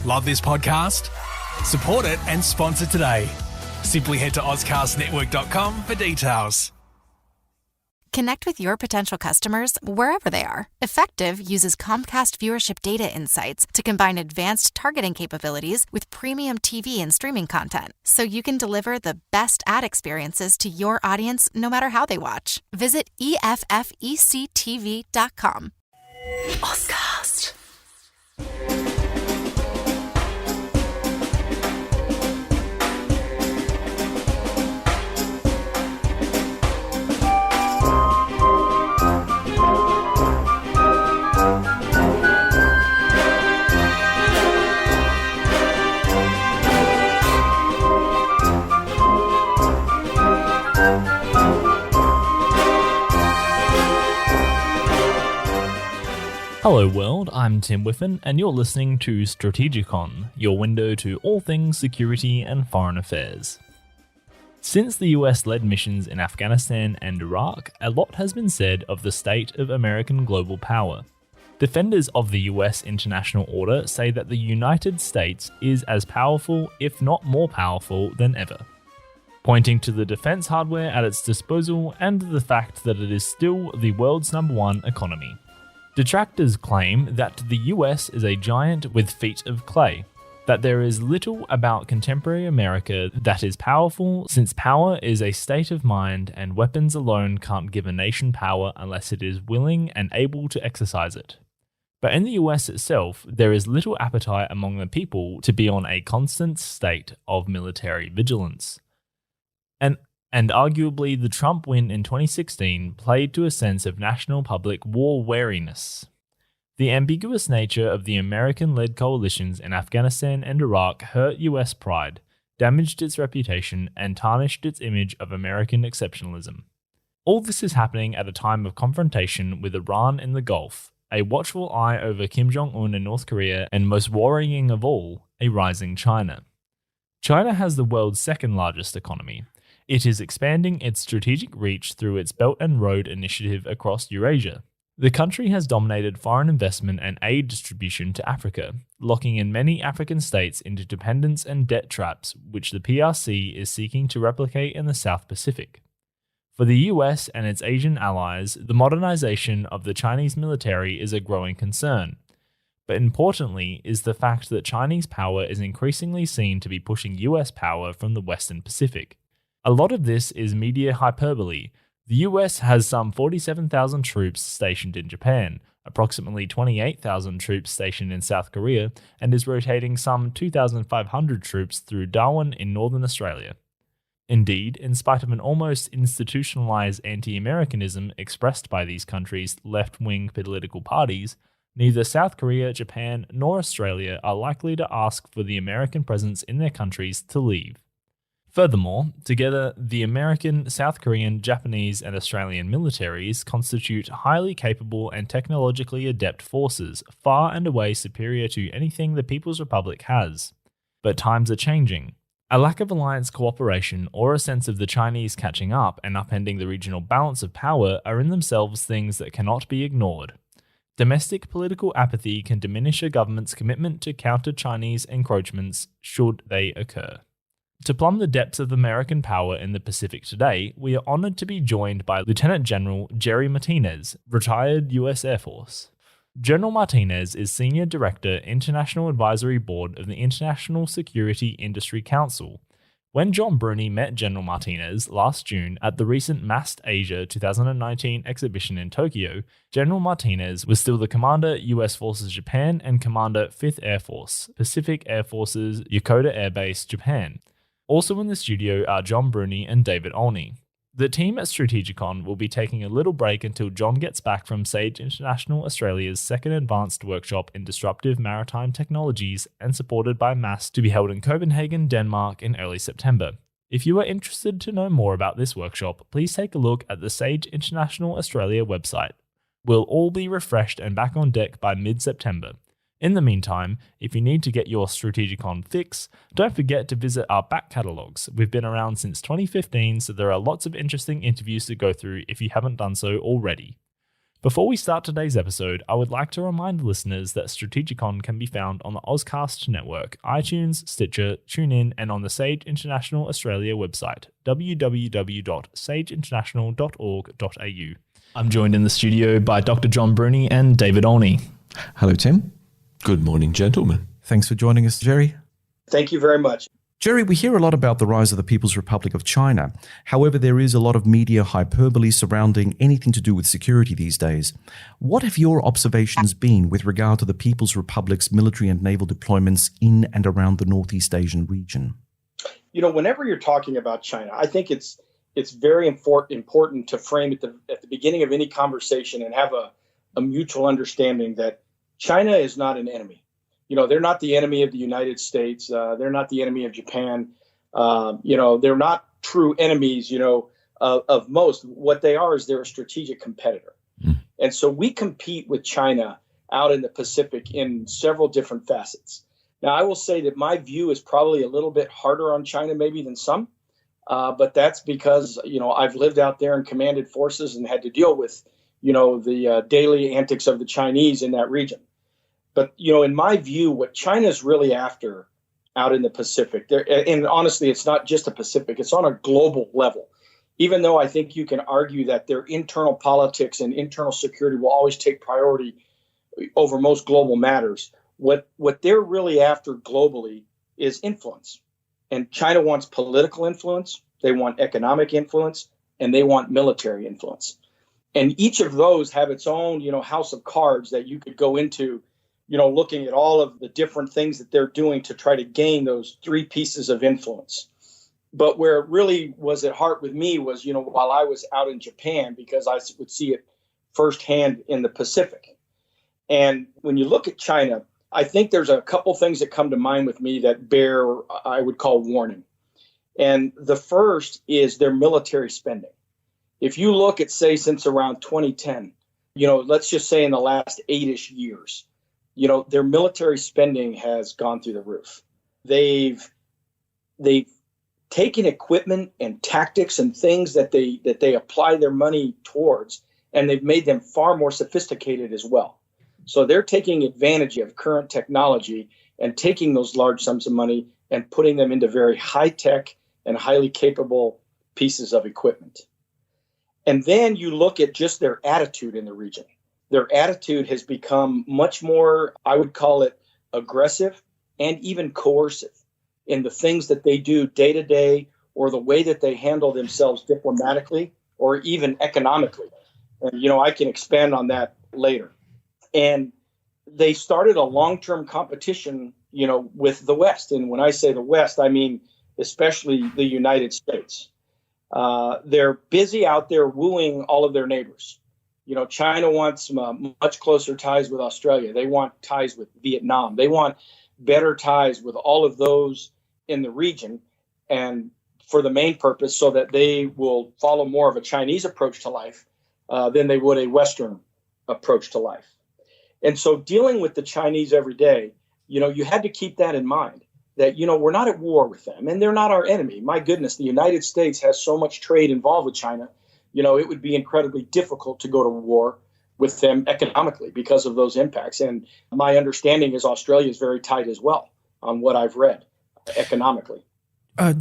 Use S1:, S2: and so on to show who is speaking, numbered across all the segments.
S1: Love this podcast? Support it and sponsor today. Simply head to ozcastnetwork.com for details.
S2: Connect with your potential customers wherever they are. Effective uses Comcast viewership data insights to combine advanced targeting capabilities with premium TV and streaming content, so you can deliver the best ad experiences to your audience no matter how they watch. Visit EFFECTV.com. Ozcast.
S3: Hello world, I'm Tim Whiffen, and you're listening to Strategicon, your window to all things security and foreign affairs. Since the US-led missions in Afghanistan and Iraq, a lot has been said of the state of American global power. Defenders of the US international order say that the United States is as powerful, if not more powerful, than ever, pointing to the defense hardware at its disposal and the fact that it is still the world's #1 economy. Detractors claim that the US is a giant with feet of clay, that there is little about contemporary America that is powerful, since power is a state of mind and weapons alone can't give a nation power unless it is willing and able to exercise it. But in the US itself, there is little appetite among the people to be on a constant state of military vigilance. And arguably, the Trump win in 2016 played to a sense of national public war weariness. The ambiguous nature of the American-led coalitions in Afghanistan and Iraq hurt US pride, damaged its reputation, and tarnished its image of American exceptionalism. All this is happening at a time of confrontation with Iran in the Gulf, a watchful eye over Kim Jong Un in North Korea, and most worrying of all, a rising China. China has the world's second largest economy. It is expanding its strategic reach through its Belt and Road Initiative across Eurasia. The country has dominated foreign investment and aid distribution to Africa, locking in many African states into dependence and debt traps, which the PRC is seeking to replicate in the South Pacific. For the US and its Asian allies, the modernization of the Chinese military is a growing concern. But importantly is the fact that Chinese power is increasingly seen to be pushing US power from the Western Pacific. A lot of this is media hyperbole. The US has some 47,000 troops stationed in Japan, approximately 28,000 troops stationed in South Korea, and is rotating some 2,500 troops through Darwin in Northern Australia. Indeed, in spite of an almost institutionalized anti-Americanism expressed by these countries' left-wing political parties, neither South Korea, Japan, nor Australia are likely to ask for the American presence in their countries to leave. Furthermore, together, the American, South Korean, Japanese, and Australian militaries constitute highly capable and technologically adept forces, far and away superior to anything the People's Republic has. But times are changing. A lack of alliance cooperation or a sense of the Chinese catching up and upending the regional balance of power are in themselves things that cannot be ignored. Domestic political apathy can diminish a government's commitment to counter Chinese encroachments should they occur. To plumb the depths of American power in the Pacific today, we are honored to be joined by Lieutenant General Jerry Martinez, retired US Air Force. General Martinez is Senior Director, International Advisory Board of the International Security Industry Council. When John Bruni met General Martinez last June at the recent MAST Asia 2019 exhibition in Tokyo, General Martinez was still the Commander, US Forces Japan, and Commander 5th Air Force, Pacific Air Forces, Yokota Air Base, Japan. Also in the studio are John Bruni and David Olney. The team at Strategicon will be taking a little break until John gets back from SAGE International Australia's second advanced workshop in disruptive maritime technologies and supported by MAST to be held in Copenhagen, Denmark in early September. If you are interested to know more about this workshop, please take a look at the SAGE International Australia website. We'll all be refreshed and back on deck by mid-September. In the meantime, if you need to get your Strategicon fix, don't forget to visit our back catalogues. We've been around since 2015, so there are lots of interesting interviews to go through if you haven't done so already. Before we start today's episode, I would like to remind listeners that Strategicon can be found on the Ozcast network, iTunes, Stitcher, TuneIn, and on the Sage International Australia website, www.sageinternational.org.au. I'm joined in the studio by Dr. John Bruni and David Olney.
S4: Hello, Tim.
S5: Good morning, gentlemen.
S4: Thanks for joining us, Jerry.
S6: Thank you very much.
S4: Jerry, we hear a lot about the rise of the People's Republic of China. However, there is a lot of media hyperbole surrounding anything to do with security these days. What have your observations been with regard to the People's Republic's military and naval deployments in and around the Northeast Asian region?
S6: You know, whenever you're talking about China, I think it's very important to frame at the beginning of any conversation and have a mutual understanding that China is not an enemy. You know, they're not the enemy of the United States. They're not the enemy of Japan. They're not true enemies, of most. What they are is they're a strategic competitor. And so we compete with China out in the Pacific in several different facets. Now, I will say that my view is probably a little bit harder on China maybe than some, but that's because, I've lived out there and commanded forces and had to deal with, the daily antics of the Chinese in that region. But, in my view, what China's really after out in the Pacific, and honestly, it's not just a Pacific, it's on a global level. Even though I think you can argue that their internal politics and internal security will always take priority over most global matters, what they're really after globally is influence. And China wants political influence, they want economic influence, and they want military influence. And each of those have its own, house of cards that you could go into, looking at all of the different things that they're doing to try to gain those three pieces of influence. But where it really was at heart with me was, while I was out in Japan, because I would see it firsthand in the Pacific. And when you look at China, I think there's a couple things that come to mind with me that bear, I would call, warning. And the first is their military spending. If you look at, say, since around 2010, let's just say in the last 8-ish years, their military spending has gone through the roof. They've taken equipment and tactics and things that they apply their money towards, and they've made them far more sophisticated as well. So they're taking advantage of current technology and taking those large sums of money and putting them into very high-tech and highly capable pieces of equipment. And then you look at just their attitude in the region. Their attitude has become much more, I would call it, aggressive and even coercive in the things that they do day to day, or the way that they handle themselves diplomatically or even economically. And, I can expand on that later. And they started a long-term competition, with the West. And when I say the West, I mean especially the United States. They're busy out there wooing all of their neighbors. China wants much closer ties with Australia. They want ties with Vietnam. They want better ties with all of those in the region, and for the main purpose so that they will follow more of a Chinese approach to life than they would a Western approach to life. And so dealing with the Chinese every day, you had to keep that in mind, that, we're not at war with them and they're not our enemy. My goodness, the United States has so much trade involved with China. It would be incredibly difficult to go to war with them economically because of those impacts. And my understanding is Australia is very tight as well on what I've read economically.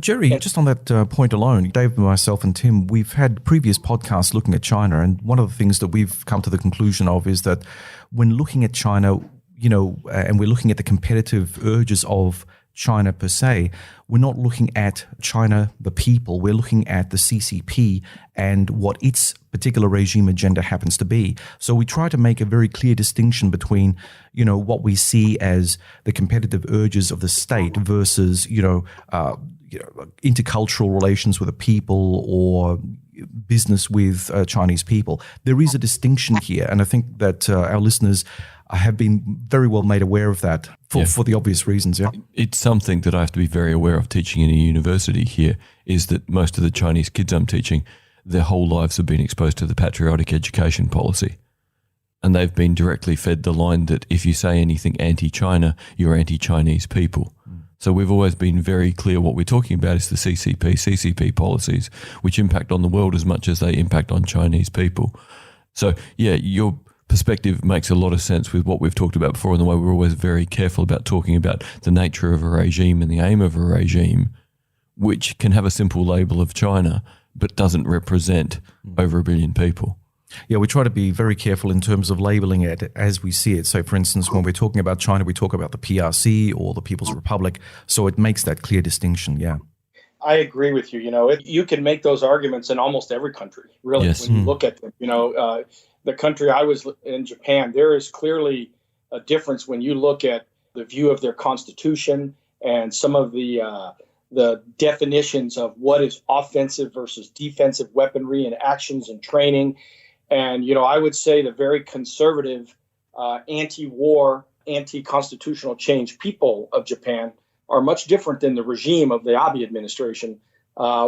S4: Jerry, just on that point alone, Dave, myself and Tim, we've had previous podcasts looking at China. And one of the things that we've come to the conclusion of is that when looking at China, and we're looking at the competitive urges of China per se, we're not looking at China, the people, we're looking at the CCP and what its particular regime agenda happens to be. So we try to make a very clear distinction between, what we see as the competitive urges of the state versus, intercultural relations with a people or business with Chinese people. There is a distinction here, and I think that our listeners have been very well made aware of that for the obvious reasons. Yeah,
S5: it's something that I have to be very aware of teaching in a university here, is that most of the Chinese kids I'm teaching, their whole lives have been exposed to the patriotic education policy. And they've been directly fed the line that if you say anything anti-China, you're anti-Chinese people. So we've always been very clear what we're talking about is the CCP policies, which impact on the world as much as they impact on Chinese people. So, yeah, your perspective makes a lot of sense with what we've talked about before and the way we're always very careful about talking about the nature of a regime and the aim of a regime, which can have a simple label of China but doesn't represent over 1 billion people.
S4: Yeah, we try to be very careful in terms of labeling it as we see it. So, for instance, when we're talking about China, we talk about the PRC or the People's Republic. So it makes that clear distinction, yeah.
S6: I agree with you. You can make those arguments in almost every country, really,
S5: Yes.
S6: when you look at them. The country I was in, Japan, there is clearly a difference when you look at the view of their constitution and some of the definitions of what is offensive versus defensive weaponry and actions and training. And, I would say the very conservative, anti-war, anti-constitutional change people of Japan are much different than the regime of the Abe administration,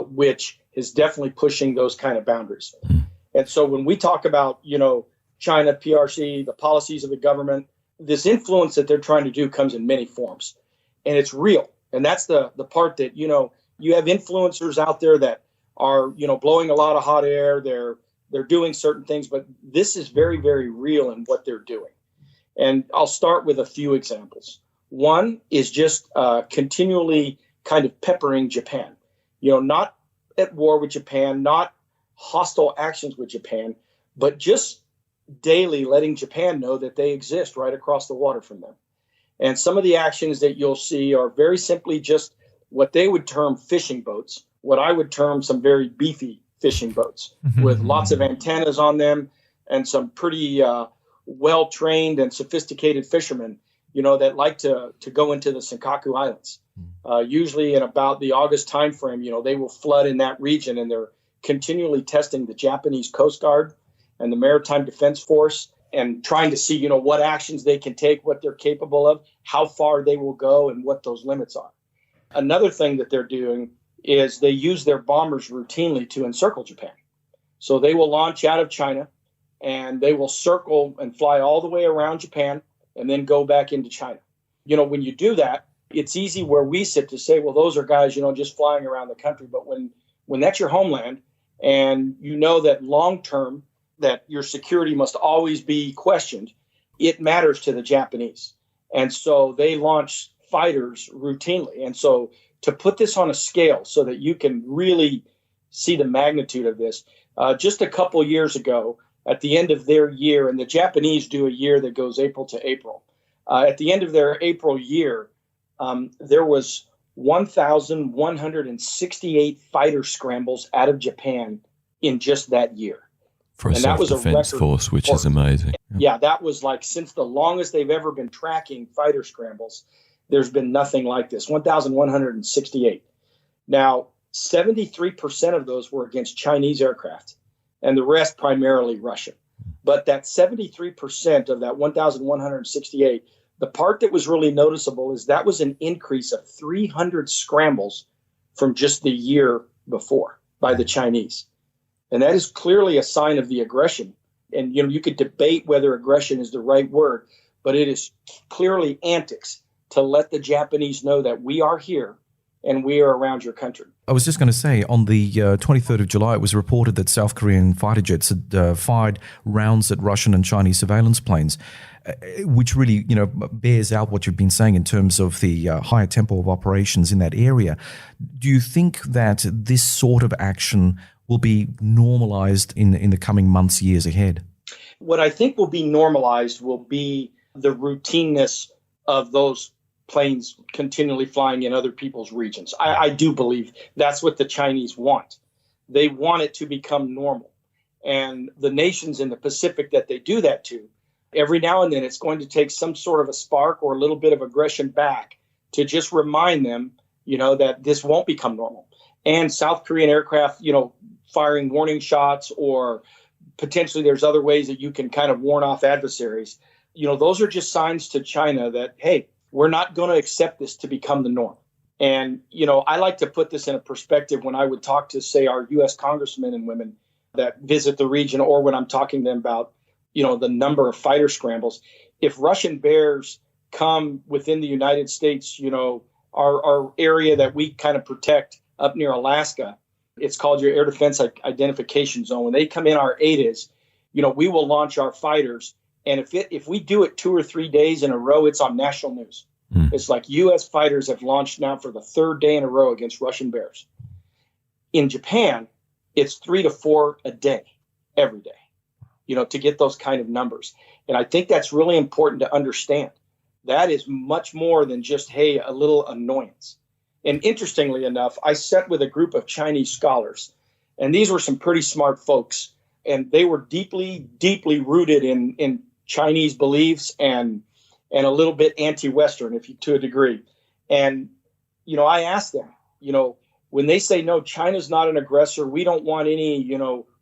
S6: which is definitely pushing those kind of boundaries. And so when we talk about, China, PRC, the policies of the government, this influence that they're trying to do comes in many forms. And it's real. And that's the part that, you have influencers out there that are, blowing a lot of hot air. They're doing certain things, but this is very, very real in what they're doing. And I'll start with a few examples. One is just continually kind of peppering Japan, not at war with Japan, not hostile actions with Japan, but just daily letting Japan know that they exist right across the water from them. And some of the actions that you'll see are very simply just what they would term fishing boats, what I would term some very beefy fishing boats with lots of antennas on them and some pretty well-trained and sophisticated fishermen, that like to go into the Senkaku Islands. Usually in about the August timeframe, they will flood in that region, and they're continually testing the Japanese Coast Guard and the Maritime Defense Force and trying to see, what actions they can take, what they're capable of, how far they will go, and what those limits are. Another thing that they're doing is they use their bombers routinely to encircle Japan. So they will launch out of China, and they will circle and fly all the way around Japan and then go back into China. When you do that, it's easy where we sit to say, well, those are guys, just flying around the country. But when that's your homeland, and that long-term, that your security must always be questioned, it matters to the Japanese. And so they launch fighters routinely. And so to put this on a scale so that you can really see the magnitude of this, just a couple years ago, at the end of their year, and the Japanese do a year that goes April to April. At the end of their April year, there was 1,168 fighter scrambles out of Japan in just that year.
S5: For a self-defense force, which is amazing.
S6: Yeah, that was like since the longest they've ever been tracking fighter scrambles, there's been nothing like this, 1,168. Now, 73% of those were against Chinese aircraft, and the rest primarily Russian. But that 73% of that 1,168, the part that was really noticeable is that was an increase of 300 scrambles from just the year before by the Chinese. And that is clearly a sign of the aggression. And, you could debate whether aggression is the right word, but it is clearly antics to let the Japanese know that we are here and we are around your country.
S4: I was just going to say, on the 23rd of July, it was reported that South Korean fighter jets had fired rounds at Russian and Chinese surveillance planes, which really, bears out what you've been saying in terms of the higher tempo of operations in that area. Do you think that this sort of action will be normalized in the coming months, years ahead?
S6: What I think will be normalized will be the routineness of those planes continually flying in other people's regions. I do believe that's what the Chinese want. They want it to become normal. And the nations in the Pacific that they do that to, every now and then it's going to take some sort of a spark or a little bit of aggression back to just remind them, that this won't become normal. And South Korean aircraft, firing warning shots, or potentially there's other ways that you can kind of warn off adversaries. Those are just signs to China that, hey, we're not going to accept this to become the norm. And, I like to put this in a perspective when I would talk to, say, our U.S. congressmen and women that visit the region, or when I'm talking to them about, the number of fighter scrambles. If Russian bears come within the United States, our area that we kind of protect up near Alaska, it's called your Air Defense Identification Zone. When they come in our ADIZ, we will launch our fighters. And if we do it 2 or 3 days in a row, it's on national news. It's like U.S. fighters have launched now for the 3rd day in a row against Russian bears. In Japan, it's 3 to 4 a day, every day, to get those kind of numbers. And I think that's really important to understand. That is much more than just, hey, a little annoyance. And interestingly enough, I sat with a group of Chinese scholars, and these were some pretty smart folks, and they were deeply, deeply rooted in Chinese beliefs and a little bit anti-Western, to a degree. And, I asked them, when they say, no, China's not an aggressor, we don't want any,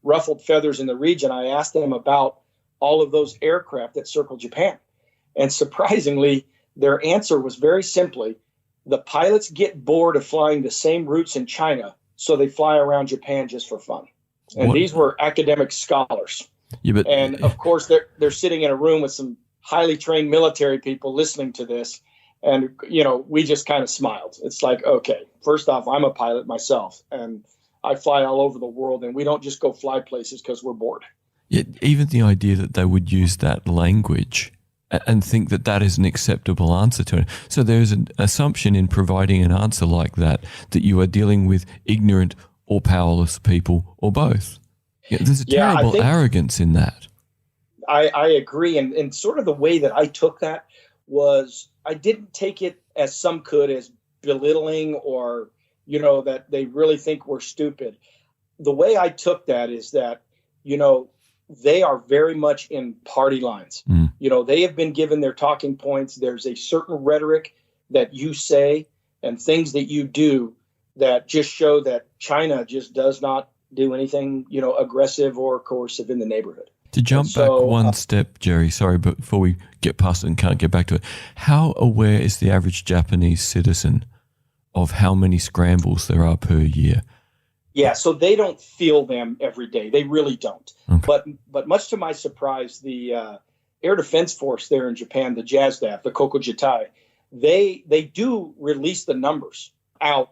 S6: ruffled feathers in the region, I asked them about all of those aircraft that circle Japan. And surprisingly, their answer was very simply, the pilots get bored of flying the same routes in China, so they fly around Japan just for fun. And these were academic scholars. Yeah, and of course, they're sitting in a room with some highly trained military people listening to this. And, we just kind of smiled. It's like, okay, first off, I'm a pilot myself, and I fly all over the world, and we don't just go fly places because we're bored.
S5: Yeah, even the idea that they would use that language and think that that is an acceptable answer to it. So there's an assumption in providing an answer like that you are dealing with ignorant or powerless people or both. Yeah, there's a terrible arrogance in that.
S6: I agree. And sort of the way that I took that was I didn't take it as some could as belittling or, that they really think we're stupid. The way I took that is that, they are very much in party lines. They have been given their talking points. There's a certain rhetoric that you say and things that you do that just show that China just does not do anything, aggressive or coercive in the neighborhood.
S5: To jump back one step, Jerry, sorry, but before we get past it and can't get back to it, how aware is the average Japanese citizen of how many scrambles there are per year?
S6: Yeah, so they don't feel them every day. They really don't. Okay. But much to my surprise, the Air Defense Force there in Japan, the JASDAF, the Kokujitai, they do release the numbers out,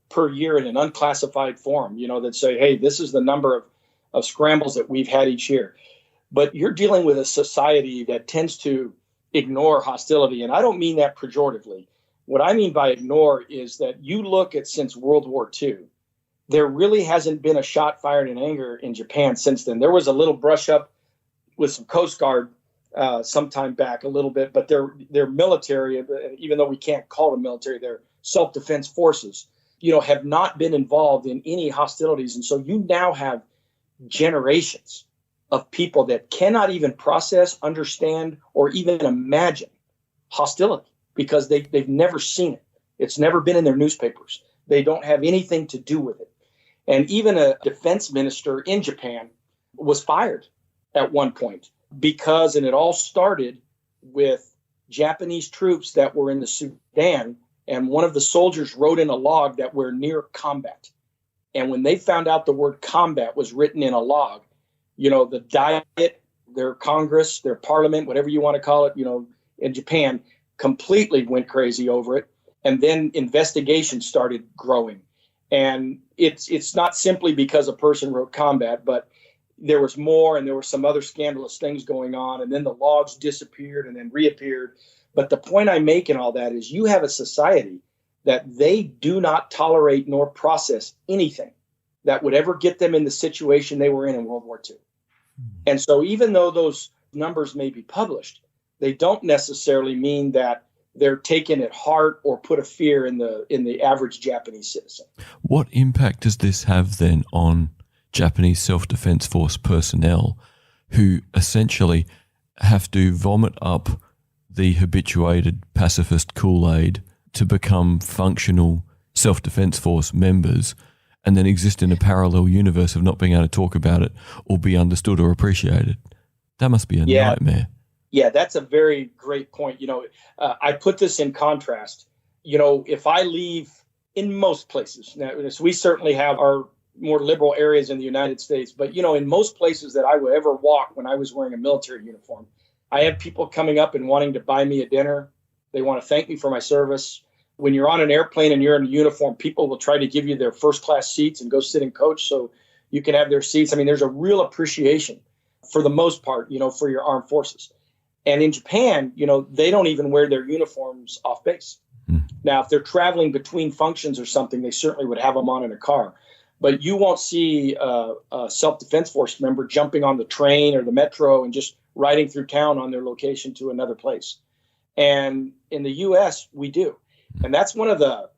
S6: per year in an unclassified form, that say, hey, this is the number of scrambles that we've had each year. But you're dealing with a society that tends to ignore hostility. And I don't mean that pejoratively. What I mean by ignore is that you look at since World War II, there really hasn't been a shot fired in anger in Japan since then. There was a little brush up with some Coast Guard sometime back a little bit, but their military, even though we can't call them military, they're self-defense forces, have not been involved in any hostilities. And so you now have generations of people that cannot even process, understand, or even imagine hostility because they've never seen it. It's never been in their newspapers. They don't have anything to do with it. And even a defense minister in Japan was fired at one point because, and it all started with Japanese troops that were in the Sudan, and one of the soldiers wrote in a log that we're near combat. And when they found out the word combat was written in a log, the Diet, their Congress, their parliament, whatever you want to call it, in Japan, completely went crazy over it. And then investigations started growing. And it's not simply because a person wrote combat, but there was more, and there were some other scandalous things going on. And then the logs disappeared and then reappeared. But the point I make in all that is you have a society that they do not tolerate nor process anything that would ever get them in the situation they were in World War II. And so even though those numbers may be published, they don't necessarily mean that they're taken at heart or put a fear in the average Japanese citizen.
S5: What impact does this have then on Japanese self-defense force personnel who essentially have to vomit up the habituated pacifist Kool-Aid to become functional self-defense force members and then exist in a parallel universe of not being able to talk about it or be understood or appreciated? That must be a nightmare.
S6: Yeah, that's a very great point. I put this in contrast. If I leave in most places, now we certainly have our more liberal areas in the United States, but, in most places that I would ever walk when I was wearing a military uniform, I have people coming up and wanting to buy me a dinner. They want to thank me for my service. When you're on an airplane and you're in a uniform, people will try to give you their first class seats and go sit in coach so you can have their seats. I mean, there's a real appreciation for the most part, for your armed forces. And in Japan, they don't even wear their uniforms off base. Now, if they're traveling between functions or something, they certainly would have them on in a car. But you won't see a self-defense force member jumping on the train or the metro and just riding through town on their location to another place. And in the U.S., we do. And that's one of the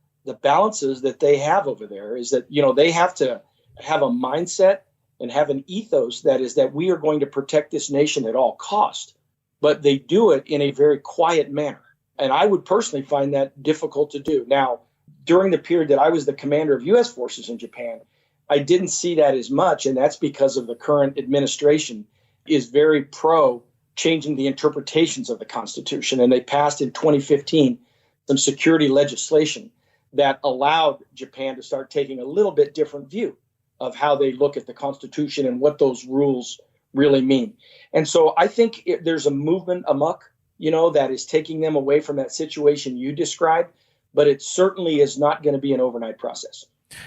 S6: balances that they have over there is that, they have to have a mindset and have an ethos that is that we are going to protect this nation at all cost. But they do it in a very quiet manner. And I would personally find that difficult to do. Now, during the period that I was the commander of U.S. forces in Japan, I didn't see that as much. And that's because of the current administration is very pro changing the interpretations of the Constitution. And they passed in 2015 some security legislation that allowed Japan to start taking a little bit different view of how they look at the Constitution and what those rules really mean. And so I think there's a movement amok, that is taking them away from that situation you described, but it certainly is not going to be an overnight process.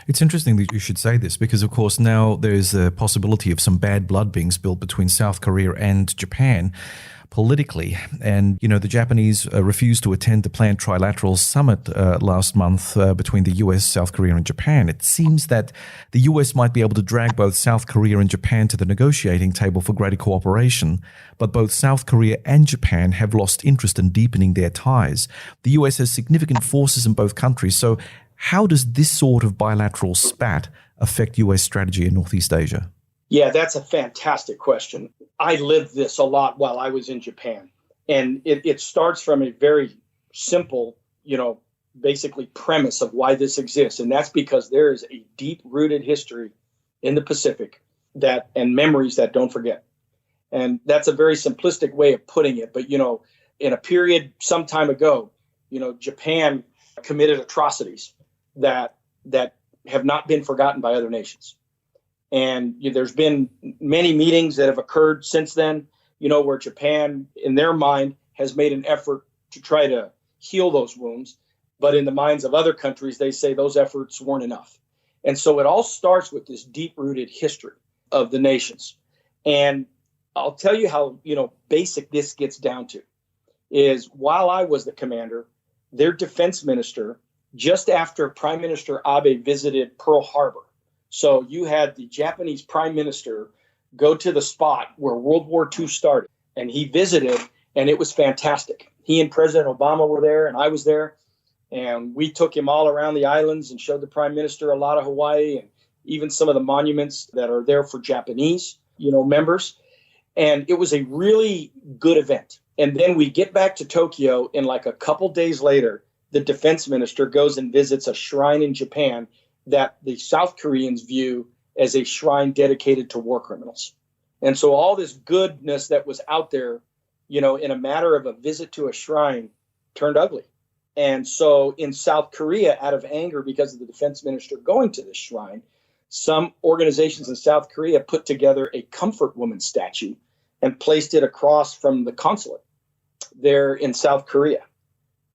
S4: It's interesting that you should say this because, of course, now there's a possibility of some bad blood being spilled between South Korea and Japan politically. And, the Japanese refused to attend the planned trilateral summit last month between the US, South Korea and Japan. It seems that the US might be able to drag both South Korea and Japan to the negotiating table for greater cooperation, but both South Korea and Japan have lost interest in deepening their ties. The US has significant forces in both countries, so how does this sort of bilateral spat affect US strategy in Northeast Asia?
S6: Yeah, that's a fantastic question. I lived this a lot while I was in Japan. And it starts from a very simple, basically premise of why this exists. And that's because there is a deep-rooted history in the Pacific and memories that don't forget. And that's a very simplistic way of putting it. But, in a period some time ago, Japan committed atrocities that have not been forgotten by other nations. And there's been many meetings that have occurred since then, where Japan, in their mind, has made an effort to try to heal those wounds. But in the minds of other countries, they say those efforts weren't enough. And so it all starts with this deep-rooted history of the nations. And I'll tell you how, basic this gets down to is while I was the commander, their defense minister, just after Prime Minister Abe visited Pearl Harbor. So you had the Japanese prime minister go to the spot where World War II started, and he visited, and it was fantastic. He and President Obama were there, and I was there, and we took him all around the islands and showed the prime minister a lot of Hawaii and even some of the monuments that are there for Japanese, members. And it was a really good event. And then we get back to Tokyo, and like a couple days later, the defense minister goes and visits a shrine in Japan that the South Koreans view as a shrine dedicated to war criminals. And so all this goodness that was out there, in a matter of a visit to a shrine turned ugly. And so in South Korea, out of anger because of the defense minister going to this shrine, some organizations in South Korea put together a comfort woman statue and placed it across from the consulate there in South Korea.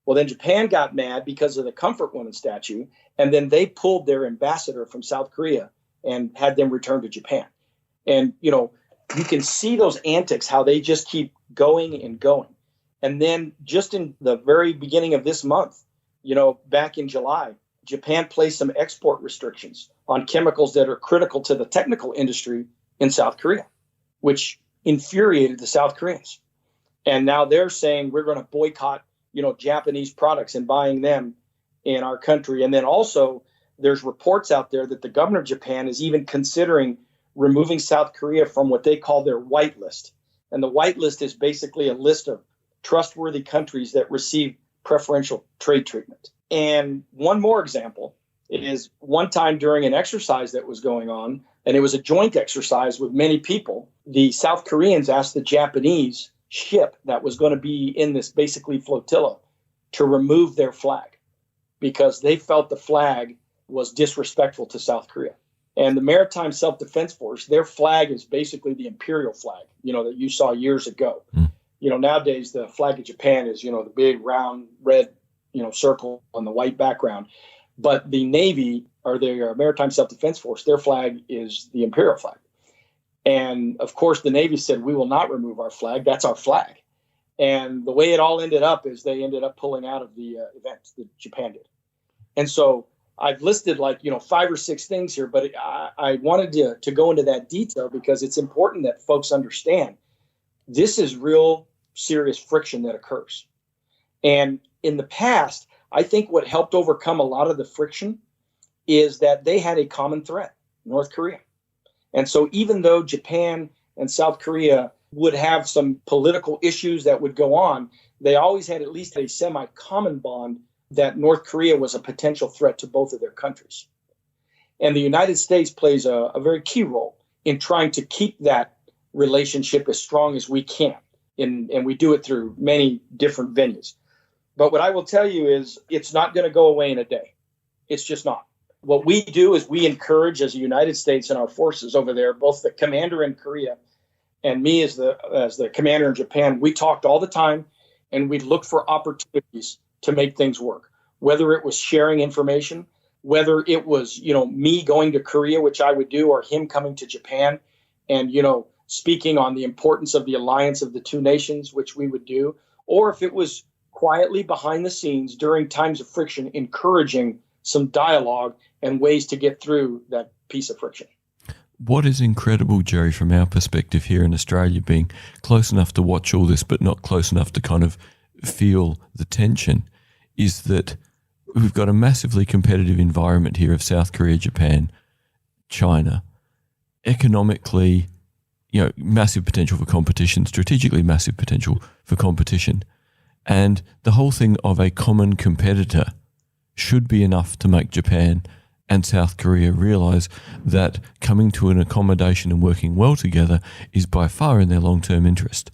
S6: Well, then Japan got mad because of the comfort woman statue, and then they pulled their ambassador from South Korea and had them returned to Japan. And, you can see those antics, how they just keep going and going. And then just in the very beginning of this month, back in July, Japan placed some export restrictions on chemicals that are critical to the technical industry in South Korea, which infuriated the South Koreans. And now they're saying we're going to boycott Japanese products and buying them in our country. And then also there's reports out there that the governor of Japan is even considering removing South Korea from what they call their white list. And the white list is basically a list of trustworthy countries that receive preferential trade treatment. And one more example is one time during an exercise that was going on, and it was a joint exercise with many people, the South Koreans asked the Japanese ship that was going to be in this basically flotilla to remove their flag because they felt the flag was disrespectful to South Korea. And the Maritime Self-Defense Force, their flag is basically the imperial flag, that you saw years ago. Nowadays the flag of Japan is, the big round red, circle on the white background. But the Navy or the Maritime Self-Defense Force, their flag is the imperial flag. And of course, the Navy said, we will not remove our flag. That's our flag. And the way it all ended up is they ended up pulling out of the event that Japan did. And so I've listed 5 or 6 things here, but I wanted to go into that detail because it's important that folks understand this is real serious friction that occurs. And in the past, I think what helped overcome a lot of the friction is that they had a common threat, North Korea. And so even though Japan and South Korea would have some political issues that would go on, they always had at least a semi-common bond that North Korea was a potential threat to both of their countries. And the United States plays a very key role in trying to keep that relationship as strong as we can. And we do it through many different venues. But what I will tell you is it's not going to go away in a day. It's just not. What we do is we encourage, as the United States and our forces over there, both the commander in Korea and me as the commander in Japan, we talked all the time, and we looked for opportunities to make things work, whether it was sharing information, whether it was, me going to Korea, which I would do, or him coming to Japan and, speaking on the importance of the alliance of the two nations, which we would do, or if it was quietly behind the scenes during times of friction, encouraging some dialogue and ways to get through that piece of friction.
S5: What is incredible, Jerry, from our perspective here in Australia, being close enough to watch all this, but not close enough to kind of feel the tension, is that we've got a massively competitive environment here of South Korea, Japan, China, economically, massive potential for competition, strategically massive potential for competition. And the whole thing of a common competitor should be enough to make Japan and South Korea realize that coming to an accommodation and working well together is by far in their long-term interest.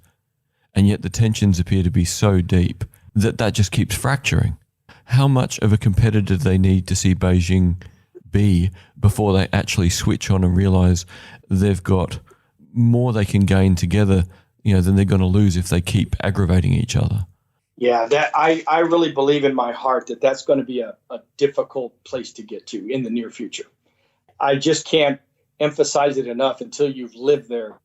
S5: And yet the tensions appear to be so deep that just keeps fracturing. How much of a competitor do they need to see Beijing be before they actually switch on and realize they've got more they can gain together, than they're going to lose if they keep aggravating each other?
S6: Yeah, that I really believe in my heart that that's going to be a difficult place to get to in the near future. I just can't emphasize it enough until you've lived there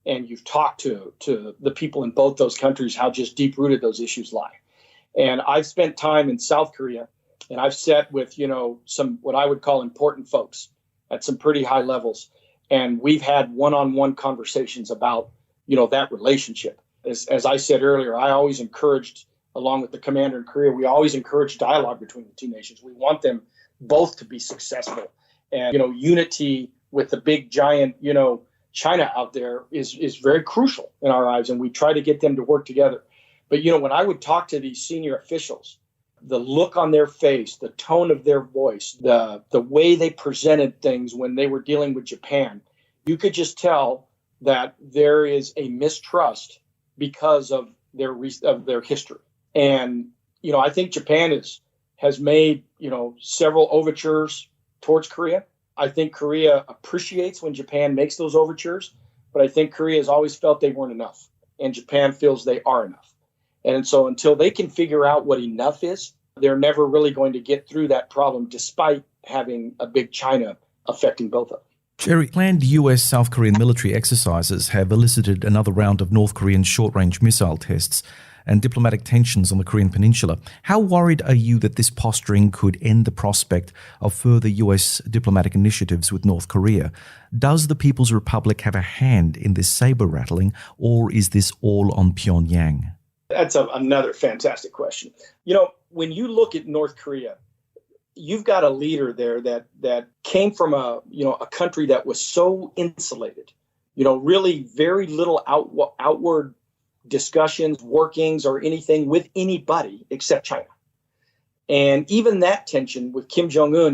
S6: and you've talked to the people in both those countries, how just deep-rooted those issues lie. And I've spent time in South Korea, and I've sat with, some what I would call important folks at some pretty high levels. And we've had one-on-one conversations about, that relationship. As I said earlier, I always encouraged, along with the commander in Korea, we always encourage dialogue between the two nations. We want them both to be successful. And, unity with the big giant, China out there is very crucial in our lives. And we try to get them to work together. But, when I would talk to these senior officials, the look on their face, the tone of their voice, the way they presented things when they were dealing with Japan, you could just tell that there is a mistrust because of their history. And, I think Japan has made, several overtures towards Korea. I think Korea appreciates when Japan makes those overtures, but I think Korea has always felt they weren't enough, and Japan feels they are enough. And so until they can figure out what enough is, they're never really going to get through that problem, despite having a big China affecting both of them.
S4: Jerry, planned US-South Korean military exercises have elicited another round of North Korean short-range missile tests and diplomatic tensions on the Korean peninsula. How worried are you that this posturing could end the prospect of further US diplomatic initiatives with North Korea? Does the People's Republic have a hand in this saber-rattling, or is this all on Pyongyang?
S6: That's another fantastic question. When you look at North Korea, you've got a leader there that came from a country that was so insulated, really very little outward discussions, workings, or anything with anybody except China. And even that tension with Kim Jong Un,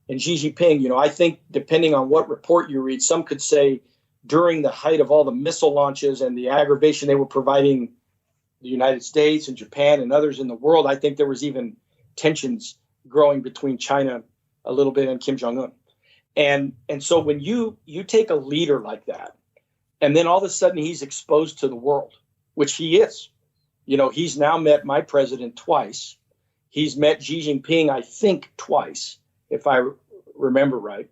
S6: and Xi Jinping, I think depending on what report you read, some could say during the height of all the missile launches and the aggravation they were providing the United States and Japan and others in the world, I think there was even tensions growing between China a little bit and Kim Jong Un. And so when you take a leader like that, and then all of a sudden he's exposed to the world, which he is. He's now met my president twice. He's met Xi Jinping, I think, twice, if I remember right.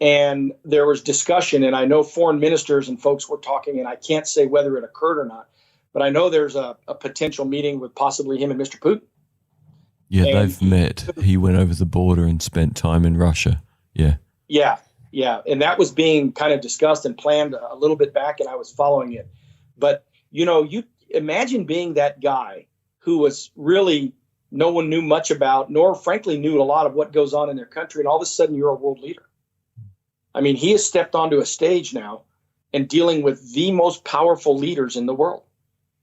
S6: And there was discussion, and I know foreign ministers and folks were talking, and I can't say whether it occurred or not, but I know there's a potential meeting with possibly him and Mr. Putin.
S5: Yeah,
S6: And
S5: they've met. He went over the border and spent time in Russia. Yeah.
S6: Yeah. And that was being kind of discussed and planned a little bit back, and I was following it. But, you imagine being that guy who was really no one knew much about, nor frankly knew a lot of what goes on in their country, and all of a sudden you're a world leader. I mean, he has stepped onto a stage now and dealing with the most powerful leaders in the world,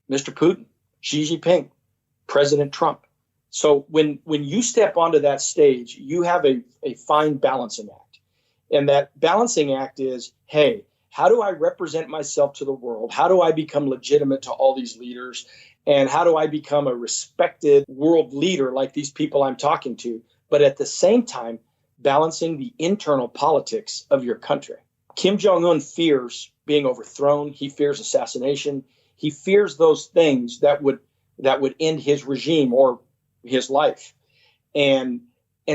S6: Mr. Putin, Xi Jinping, President Trump. So when you step onto that stage, you have a fine balancing act. And that balancing act is, hey, how do I represent myself to the world? How do I become legitimate to all these leaders? And how do I become a respected world leader like these people I'm talking to? But at the same time, balancing the internal politics of your country. Kim Jong Un fears being overthrown. He fears assassination. He fears those things that would end his regime or his life. And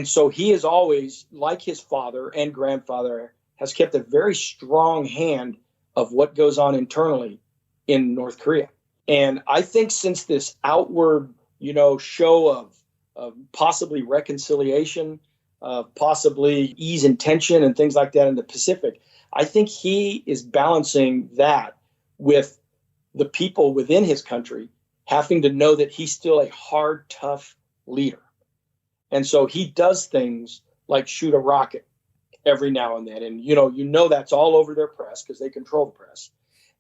S6: so he is always, like his father and grandfather, has kept a very strong hand of what goes on internally in North Korea. And I think since this outward, show of possibly reconciliation, possibly ease and tension and things like that in the Pacific, I think he is balancing that with the people within his country having to know that he's still a hard, tough leader. And so he does things like shoot a rocket every now and then. And, that's all over their press because they control the press.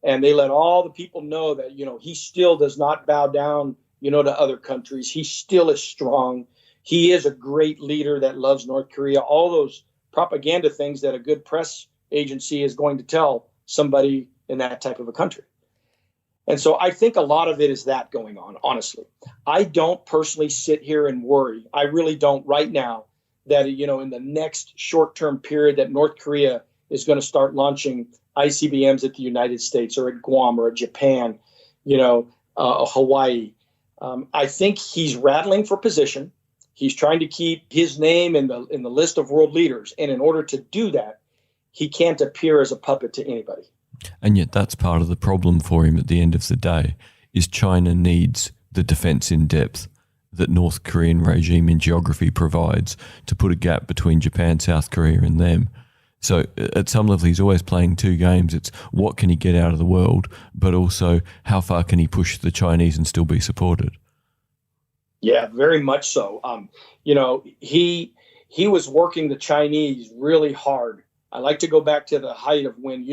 S6: And they let all the people know that, he still does not bow down, to other countries. He still is strong. He is a great leader that loves North Korea. All those propaganda things that a good press agency is going to tell somebody in that type of a country. And so I think a lot of it is that going on, honestly. I don't personally sit here and worry. I really don't right now that, in the next short-term period that North Korea is going to start launching ICBMs at the United States or at Guam or at Japan, Hawaii. I think he's rattling for position. He's trying to keep his name in the list of world leaders. And in order to do that, he can't appear as a puppet to anybody.
S5: And yet that's part of the problem for him at the end of the day, is China needs the defence in depth that North Korean regime in geography provides to put a gap between Japan, South Korea and them. So at some level, he's always playing two games. It's what can he get out of the world, but also how far can he push the Chinese and still be supported?
S6: Yeah, very much so. He was working the Chinese really hard. I like to go back to the height of when,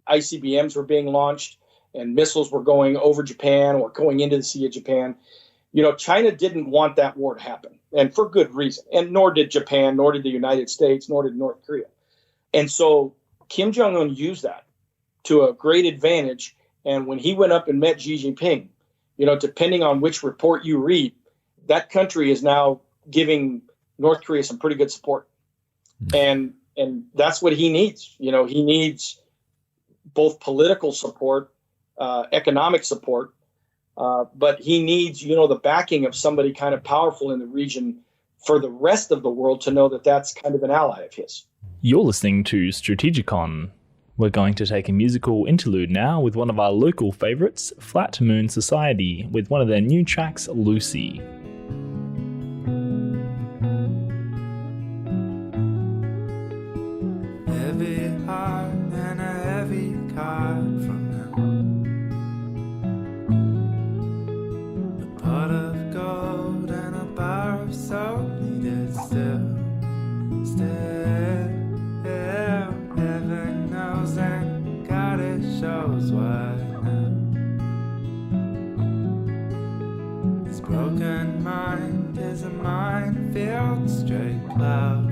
S6: ICBMs were being launched and missiles were going over Japan or going into the Sea of Japan. China didn't want that war to happen, and for good reason. And nor did Japan, nor did the United States, nor did North Korea. And so Kim Jong Un used that to a great advantage. And when he went up and met Xi Jinping, depending on which report you read, that country is now giving North Korea some pretty good support. And that's what he needs. He needs both political support, economic support, but he needs, the backing of somebody kind of powerful in the region for the rest of the world to know that that's kind of an ally of his.
S3: You're listening to Strategicon. We're going to take a musical interlude now with one of our local favourites, Flat Moon Society, with one of their new tracks, Lucy.
S7: Heavy heart and a heavy card from them. A pot of gold and a bar of soap needed still. Heaven knows and God it shows why now. This broken mind is a minefield, straight cloud.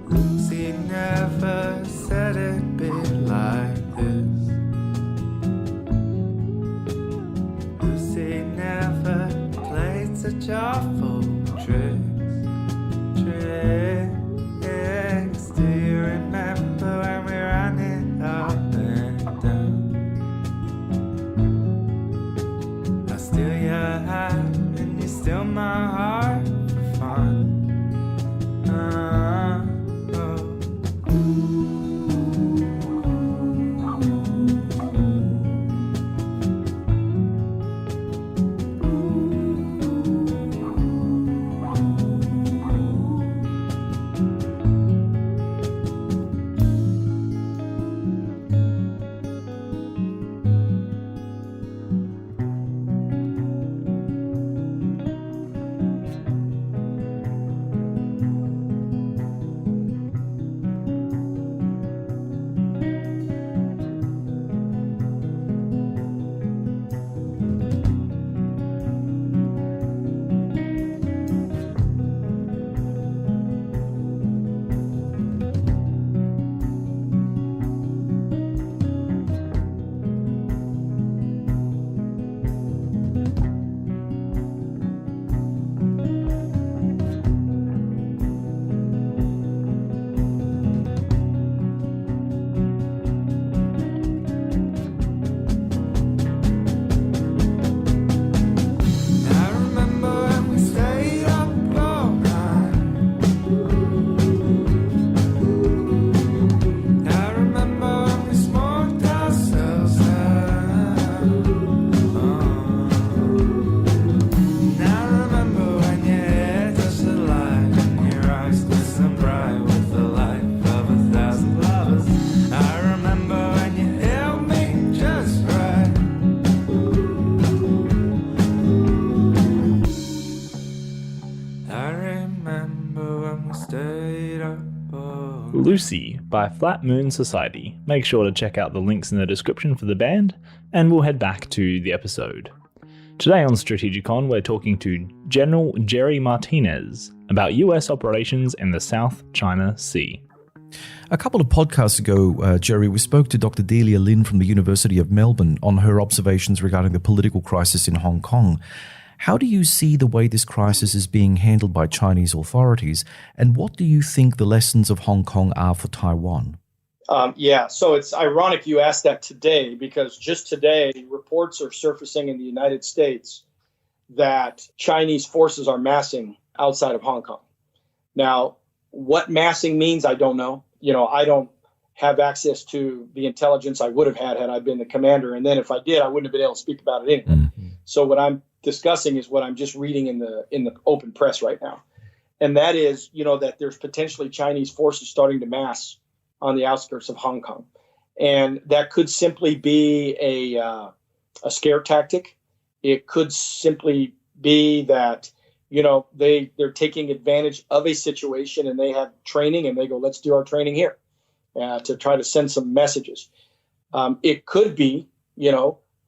S7: Lucy never said it'd be like this. Lucy never played such awful tricks. my heart for fun.
S3: Lucy by Flat Moon Society. Make sure to check out the links in the description for the band, and we'll head back to the episode. Today on Strategicon, we're talking to General Jerry Martinez about US operations in the South China Sea.
S4: A couple of podcasts ago, Jerry, we spoke to Dr. Delia Lin from the University of Melbourne on her observations regarding the political crisis in Hong Kong. How do you see the way this crisis is being handled by Chinese authorities, and what do you think the lessons of Hong Kong are for Taiwan?
S6: So it's ironic you asked that today, because just today, reports are surfacing in the United States that Chinese forces are massing outside of Hong Kong. Now, what massing means, I don't know. I don't have access to the intelligence I would have had I been the commander. And then if I did, I wouldn't have been able to speak about it anyway. Mm-hmm. So what I'm discussing is what I'm just reading in the open press right now. And that is, that there's potentially Chinese forces starting to mass on the outskirts of Hong Kong. And that could simply be a scare tactic. It could simply be that, they're taking advantage of a situation and they have training and they go, let's do our training here to try to send some messages. It could be,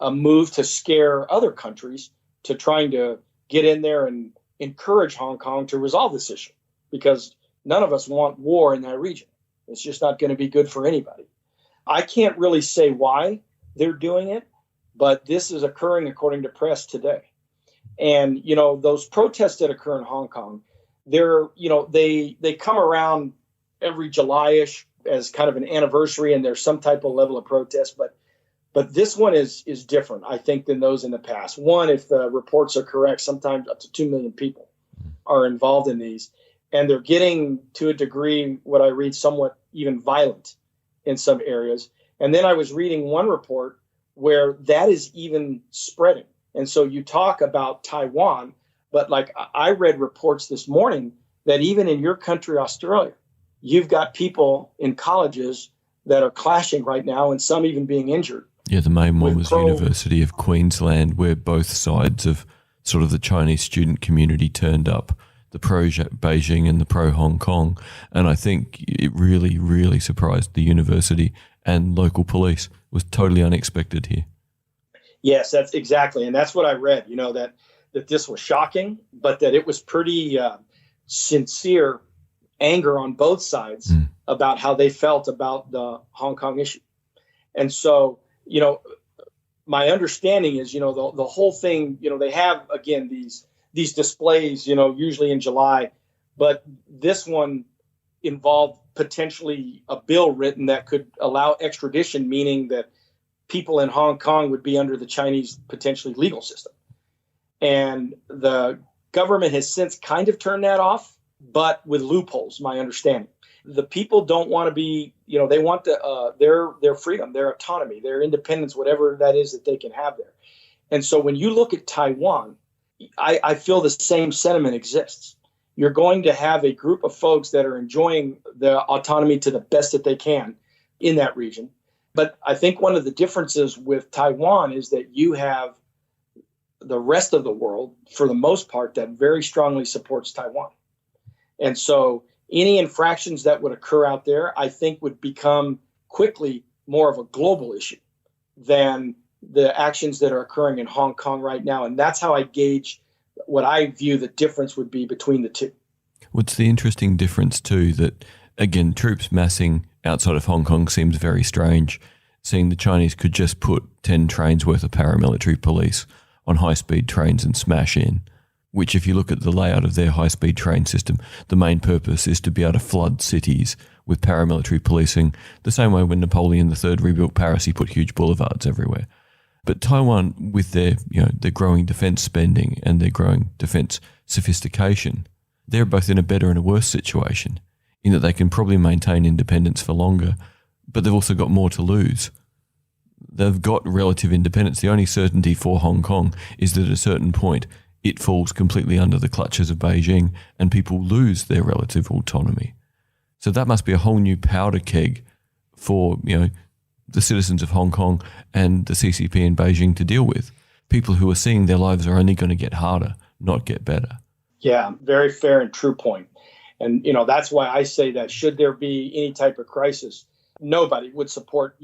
S6: a move to scare other countries to trying to get in there and encourage Hong Kong to resolve this issue, because none of us want war in that region. It's just not going to be good for anybody. I can't really say why they're doing it, but this is occurring according to press today. And, those protests that occur in Hong Kong, they come around every July-ish as kind of an anniversary, and there's some type of level of protest, but this one is different, I think, than those in the past. One, if the reports are correct, sometimes up to 2 million people are involved in these. And they're getting, to a degree, what I read, somewhat even violent in some areas. And then I was reading one report where that is even spreading. And so you talk about Taiwan, but like I read reports this morning that even in your country, Australia, you've got people in colleges that are clashing right now, and some even being injured.
S5: Yeah, the main one was University of Queensland, where both sides of sort of the Chinese student community turned up, the pro-Beijing and the pro-Hong Kong. And I think it really, really surprised the university and local police. It was totally unexpected here.
S6: Yes, that's exactly. And that's what I read, that this was shocking, but that it was pretty sincere anger on both sides about how they felt about the Hong Kong issue. And so, my understanding is, the whole thing, they have, again, these displays, usually in July, but this one involved potentially a bill written that could allow extradition, meaning that people in Hong Kong would be under the Chinese potentially legal system. And the government has since kind of turned that off, but with loopholes, my understanding. The people don't want to be, they want their freedom, their autonomy, their independence, whatever that is that they can have there. And so when you look at Taiwan, I feel the same sentiment exists. You're going to have a group of folks that are enjoying the autonomy to the best that they can in that region. But I think one of the differences with Taiwan is that you have the rest of the world, for the most part, that very strongly supports Taiwan. And so any infractions that would occur out there, I think, would become quickly more of a global issue than the actions that are occurring in Hong Kong right now. And that's how I gauge what I view the difference would be between the two.
S5: What's the interesting difference too, that again, troops massing outside of Hong Kong seems very strange, seeing the Chinese could just put 10 trains worth of paramilitary police on high-speed trains and smash in, which if you look at the layout of their high-speed train system, the main purpose is to be able to flood cities with paramilitary policing, the same way when Napoleon III rebuilt Paris, he put huge boulevards everywhere. But Taiwan, with their growing defence spending and their growing defence sophistication, they're both in a better and a worse situation, in that they can probably maintain independence for longer, but they've also got more to lose. They've got relative independence. The only certainty for Hong Kong is that at a certain point it falls completely under the clutches of Beijing and people lose their relative autonomy. So that must be a whole new powder keg for, the citizens of Hong Kong and the CCP in Beijing to deal with. People who are seeing their lives are only going to get harder, not get better.
S6: Yeah, very fair and true point. And, that's why I say that should there be any type of crisis, nobody would support,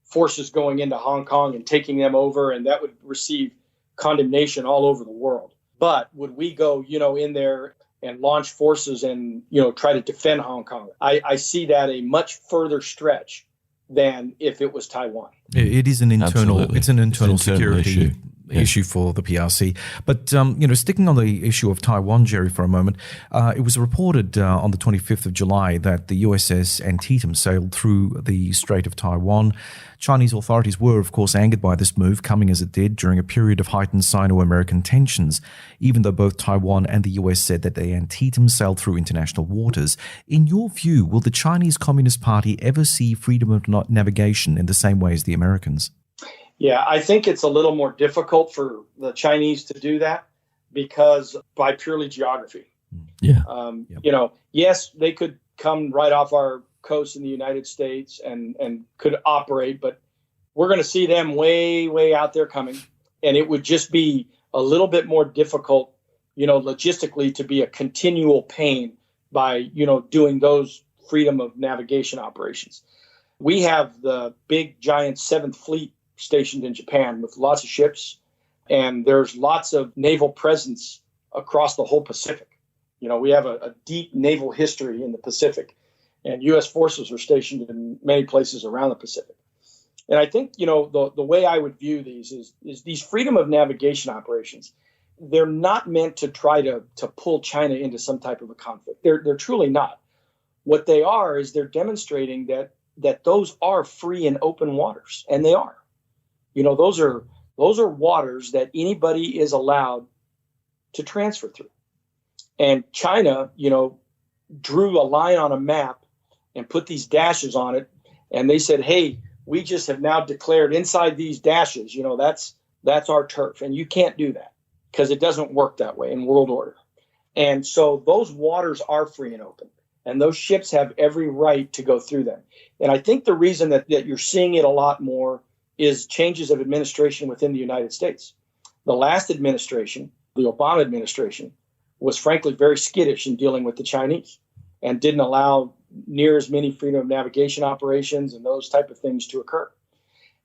S6: forces going into Hong Kong and taking them over, and that would receive condemnation all over the world. But would we go, in there and launch forces and, try to defend Hong Kong? I see that a much further stretch than if it was Taiwan.
S4: It is an internal.
S5: Absolutely.
S4: It's an internal security
S5: issue.
S4: issue for the PRC. But, sticking on the issue of Taiwan, Jerry, for a moment, it was reported on the 25th of July that the USS Antietam sailed through the Strait of Taiwan. Chinese authorities were, of course, angered by this move, coming as it did during a period of heightened Sino-American tensions, even though both Taiwan and the US said that the Antietam sailed through international waters. In your view, will the Chinese Communist Party ever see freedom of navigation in the same way as the Americans?
S6: Yeah, I think it's a little more difficult for the Chinese to do that because by purely geography.
S5: Yeah.
S6: Yes, they could come right off our coast in the United States and could operate, but we're going to see them way, way out there coming. And it would just be a little bit more difficult, logistically to be a continual pain by, doing those freedom of navigation operations. We have the big, giant 7th Fleet stationed in Japan with lots of ships, and there's lots of naval presence across the whole Pacific. We have a deep naval history in the Pacific, and U.S. forces are stationed in many places around the Pacific. And I think, the way I would view these is these freedom of navigation operations, they're not meant to try to pull China into some type of a conflict. They're truly not. What they are is they're demonstrating that those are free and open waters, and they are. Those are waters that anybody is allowed to transfer through. And China, drew a line on a map and put these dashes on it. And they said, hey, we just have now declared inside these dashes, that's our turf. And you can't do that because it doesn't work that way in world order. And so those waters are free and open. And those ships have every right to go through them. And I think the reason that you're seeing it a lot more is changes of administration within the United States. The last administration, the Obama administration, was frankly very skittish in dealing with the Chinese and didn't allow near as many freedom of navigation operations and those type of things to occur.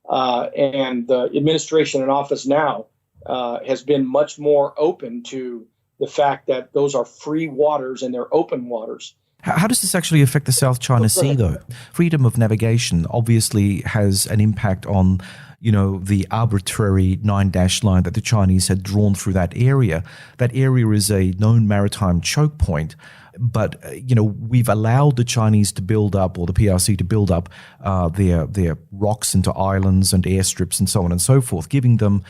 S6: And the administration in office now has been much more open to the fact that those are free waters and they're open waters.
S4: How does this actually affect the South China Sea, though? Freedom of navigation obviously has an impact on, the arbitrary 9-dash line that the Chinese had drawn through that area. That area is a known maritime choke point. But, we've allowed the Chinese to build up, or the PRC to build up their rocks into islands and airstrips and so on and so forth, giving them,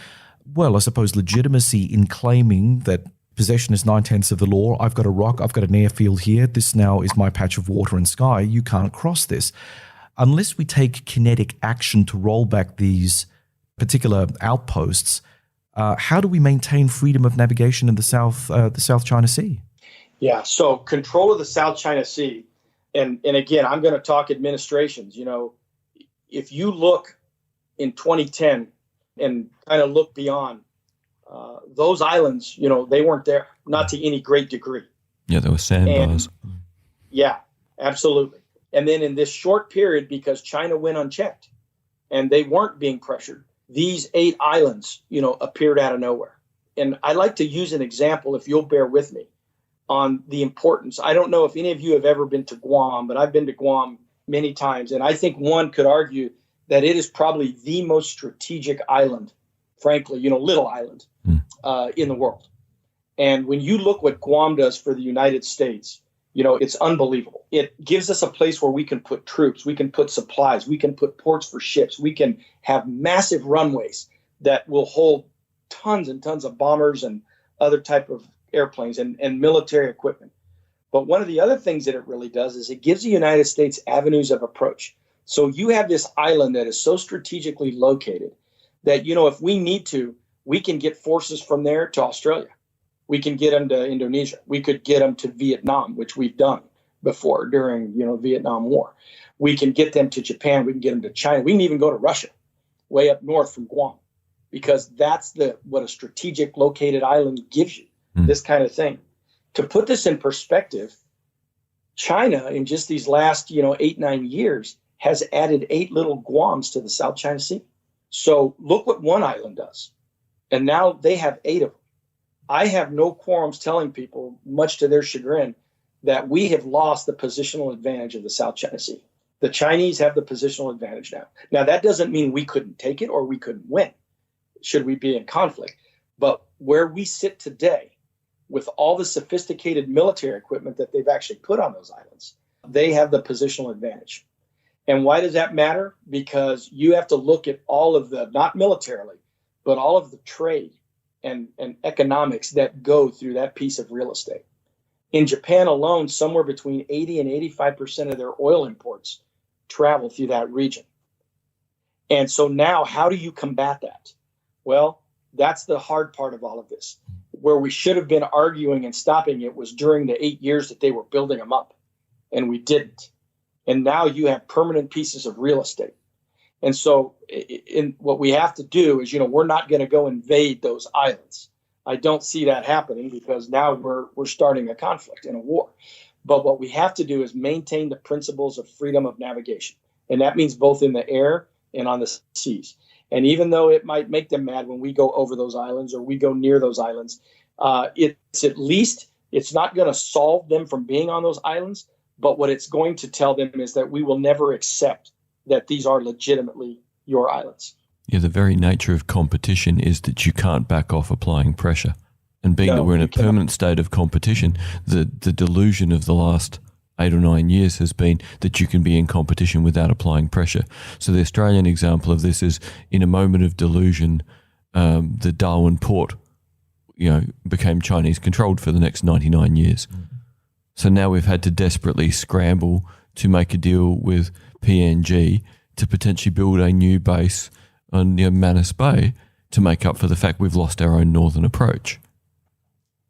S4: well, I suppose, legitimacy in claiming that Possession is 9/10 of the law. I've got a rock. I've got an airfield here. This now is my patch of water and sky. You can't cross this. Unless we take kinetic action to roll back these particular outposts, how do we maintain freedom of navigation in the South China Sea?
S6: Yeah, so control of the South China Sea, and again, I'm going to talk administrations. If you look in 2010 and kind of look beyond, those islands, they weren't there, not to any great degree.
S5: Yeah, there were sandbars.
S6: Yeah, absolutely. And then in this short period, because China went unchecked and they weren't being pressured, these 8 islands, appeared out of nowhere. And I like to use an example, if you'll bear with me, on the importance. I don't know if any of you have ever been to Guam, but I've been to Guam many times. And I think one could argue that it is probably the most strategic island, frankly, little island in the world. And when you look what Guam does for the United States, it's unbelievable. It gives us a place where we can put troops, we can put supplies, we can put ports for ships, we can have massive runways that will hold tons and tons of bombers and other type of airplanes and military equipment. But one of the other things that it really does is it gives the United States avenues of approach. So you have this island that is so strategically located that, if we need to, we can get forces from there to Australia. We can get them to Indonesia. We could get them to Vietnam, which we've done before during, Vietnam War. We can get them to Japan. We can get them to China. We can even go to Russia, way up north from Guam, because that's what a strategic located island gives you, this kind of thing. To put this in perspective, China in just these last, 8-9 years has added 8 little Guams to the South China Sea. So look what one island does. And now they have 8 of them. I have no qualms telling people, much to their chagrin, that we have lost the positional advantage of the South China Sea. The Chinese have the positional advantage now. Now, that doesn't mean we couldn't take it or we couldn't win, should we be in conflict. But where we sit today, with all the sophisticated military equipment that they've actually put on those islands, they have the positional advantage. And why does that matter? Because you have to look at all of the, not militarily, but all of the trade and economics that go through that piece of real estate. In Japan alone, somewhere between 80 and 85% of their oil imports travel through that region. And so now, how do you combat that? Well, that's the hard part of all of this. Where we should have been arguing and stopping it was during the 8 years that they were building them up, and we didn't. And now you have permanent pieces of real estate. And so what we have to do is, we're not going to go invade those islands. I don't see that happening because now we're starting a conflict and a war. But what we have to do is maintain the principles of freedom of navigation. And that means both in the air and on the seas. And even though it might make them mad when we go over those islands or we go near those islands, it's not going to solve them from being on those islands. But what it's going to tell them is that we will never accept that these are legitimately your islands. Yeah,
S5: the very nature of competition is that you can't back off applying pressure. And being that we're in a permanent state of competition, the delusion of the last 8 or 9 years has been that you can be in competition without applying pressure. So the Australian example of this is, in a moment of delusion, the Darwin port, became Chinese controlled for the next 99 years. Mm-hmm. So now we've had to desperately scramble to make a deal with PNG to potentially build a new base on Manus Bay to make up for the fact we've lost our own northern approach.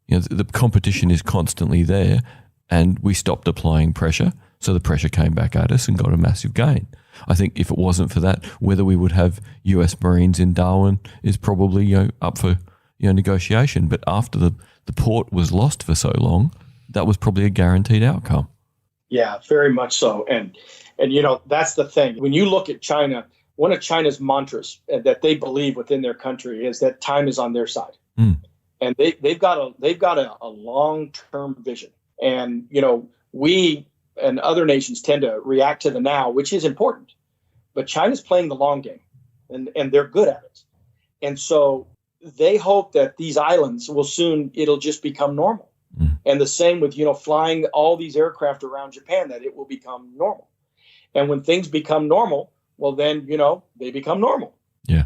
S5: The competition is constantly there, and we stopped applying pressure, so the pressure came back at us and got a massive gain. I think if it wasn't for that, whether we would have US Marines in Darwin is probably up for negotiation. But after the port was lost for so long, that was probably a guaranteed outcome.
S6: Yeah, very much so. And that's the thing. When you look at China, one of China's mantras that they believe within their country is that time is on their side. Mm. And they've got a long-term vision. And, we and other nations tend to react to the now, which is important. But China's playing the long game, and they're good at it. And so they hope that these islands it'll just become normal. Mm. And the same with, flying all these aircraft around Japan, that it will become normal. And when things become normal, well, then, they become normal.
S5: Yeah.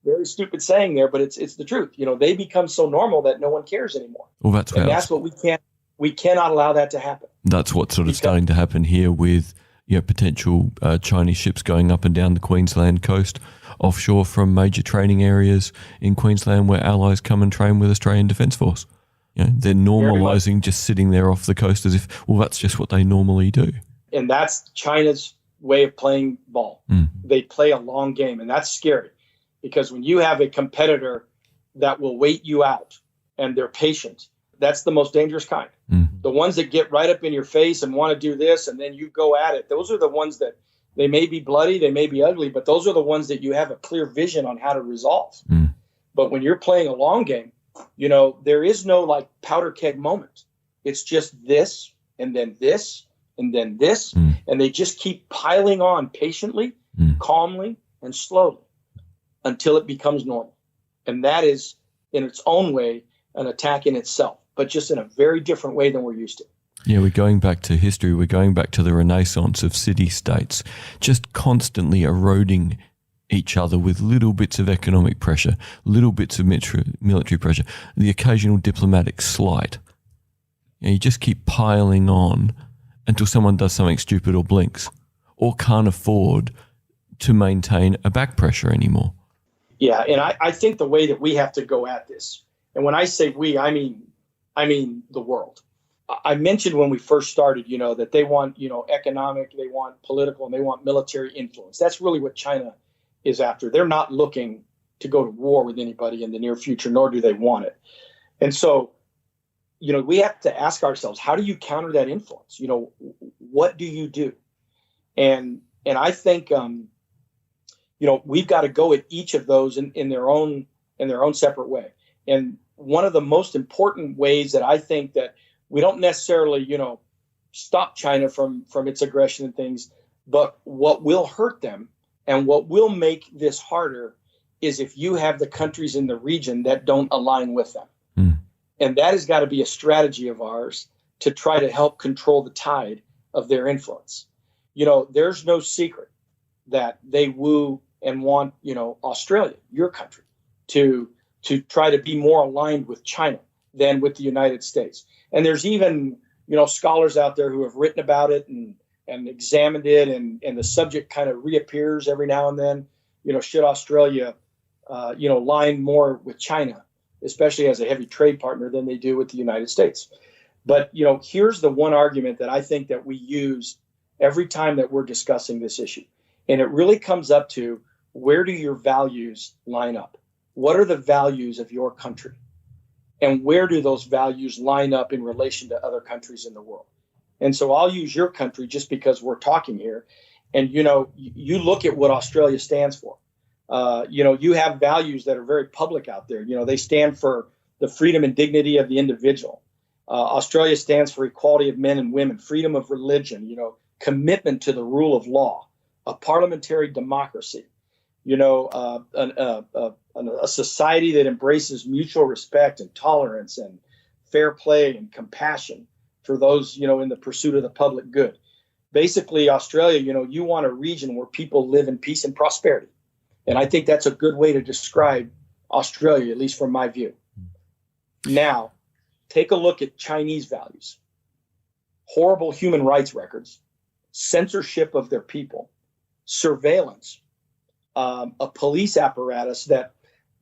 S6: very stupid saying there, but it's the truth. They become so normal that no one cares anymore.
S5: Well, that's
S6: what we cannot allow that to happen.
S5: That's what's sort of starting to happen here with potential Chinese ships going up and down the Queensland coast, offshore from major training areas in Queensland where allies come and train with Australian Defence Force. They're normalising just sitting there off the coast as if, well, that's just what they normally do.
S6: And that's China's way of playing ball. They play a long game, and that's scary because when you have a competitor that will wait you out and they're patient, that's the most dangerous kind. The ones that get right up in your face and want to do this and then you go at it, those are the ones that they may be bloody, they may be ugly, but those are the ones that you have a clear vision on how to resolve. But when you're playing a long game, there is no like powder keg moment. It's just this and then this and then this. And they just keep piling on patiently, calmly, and slowly until it becomes normal. And that is, in its own way, an attack in itself, but just in a very different way than we're used to.
S5: Yeah, we're going back to history. We're going back to the renaissance of city-states, just constantly eroding each other with little bits of economic pressure, little bits of military pressure, the occasional diplomatic slight. You just keep piling on until someone does something stupid or blinks or can't afford to maintain a back pressure anymore.
S6: Yeah, and I think the way that we have to go at this, and when I say we, I mean the world. I mentioned when we first started, that they want, economic, they want political, and they want military influence. That's really what China is after. They're not looking to go to war with anybody in the near future, nor do they want it. And so, we have to ask ourselves, how do you counter that influence? What do you do? And I think, we've got to go at each of those in their own separate way. And one of the most important ways that I think that we don't necessarily, stop China from its aggression and things, but what will hurt them and what will make this harder is if you have the countries in the region that don't align with them. And that has got to be a strategy of ours to try to help control the tide of their influence. There's no secret that they woo and want, Australia, your country, to try to be more aligned with China than with the United States. And there's even, scholars out there who have written about it and examined it, and the subject kind of reappears every now and then. Should Australia, line more with China, especially as a heavy trade partner, than they do with the United States? But, here's the one argument that I think that we use every time that we're discussing this issue. And it really comes up to, where do your values line up? What are the values of your country? And where do those values line up in relation to other countries in the world? And so I'll use your country just because we're talking here. And, you look at what Australia stands for. You have values that are very public out there. They stand for the freedom and dignity of the individual. Australia stands for equality of men and women, freedom of religion, commitment to the rule of law, a parliamentary democracy, a society that embraces mutual respect and tolerance and fair play and compassion for those, in the pursuit of the public good. Basically, Australia, you want a region where people live in peace and prosperity. And I think that's a good way to describe Australia, at least from my view. Now, take a look at Chinese values. Horrible human rights records, censorship of their people, surveillance, a police apparatus that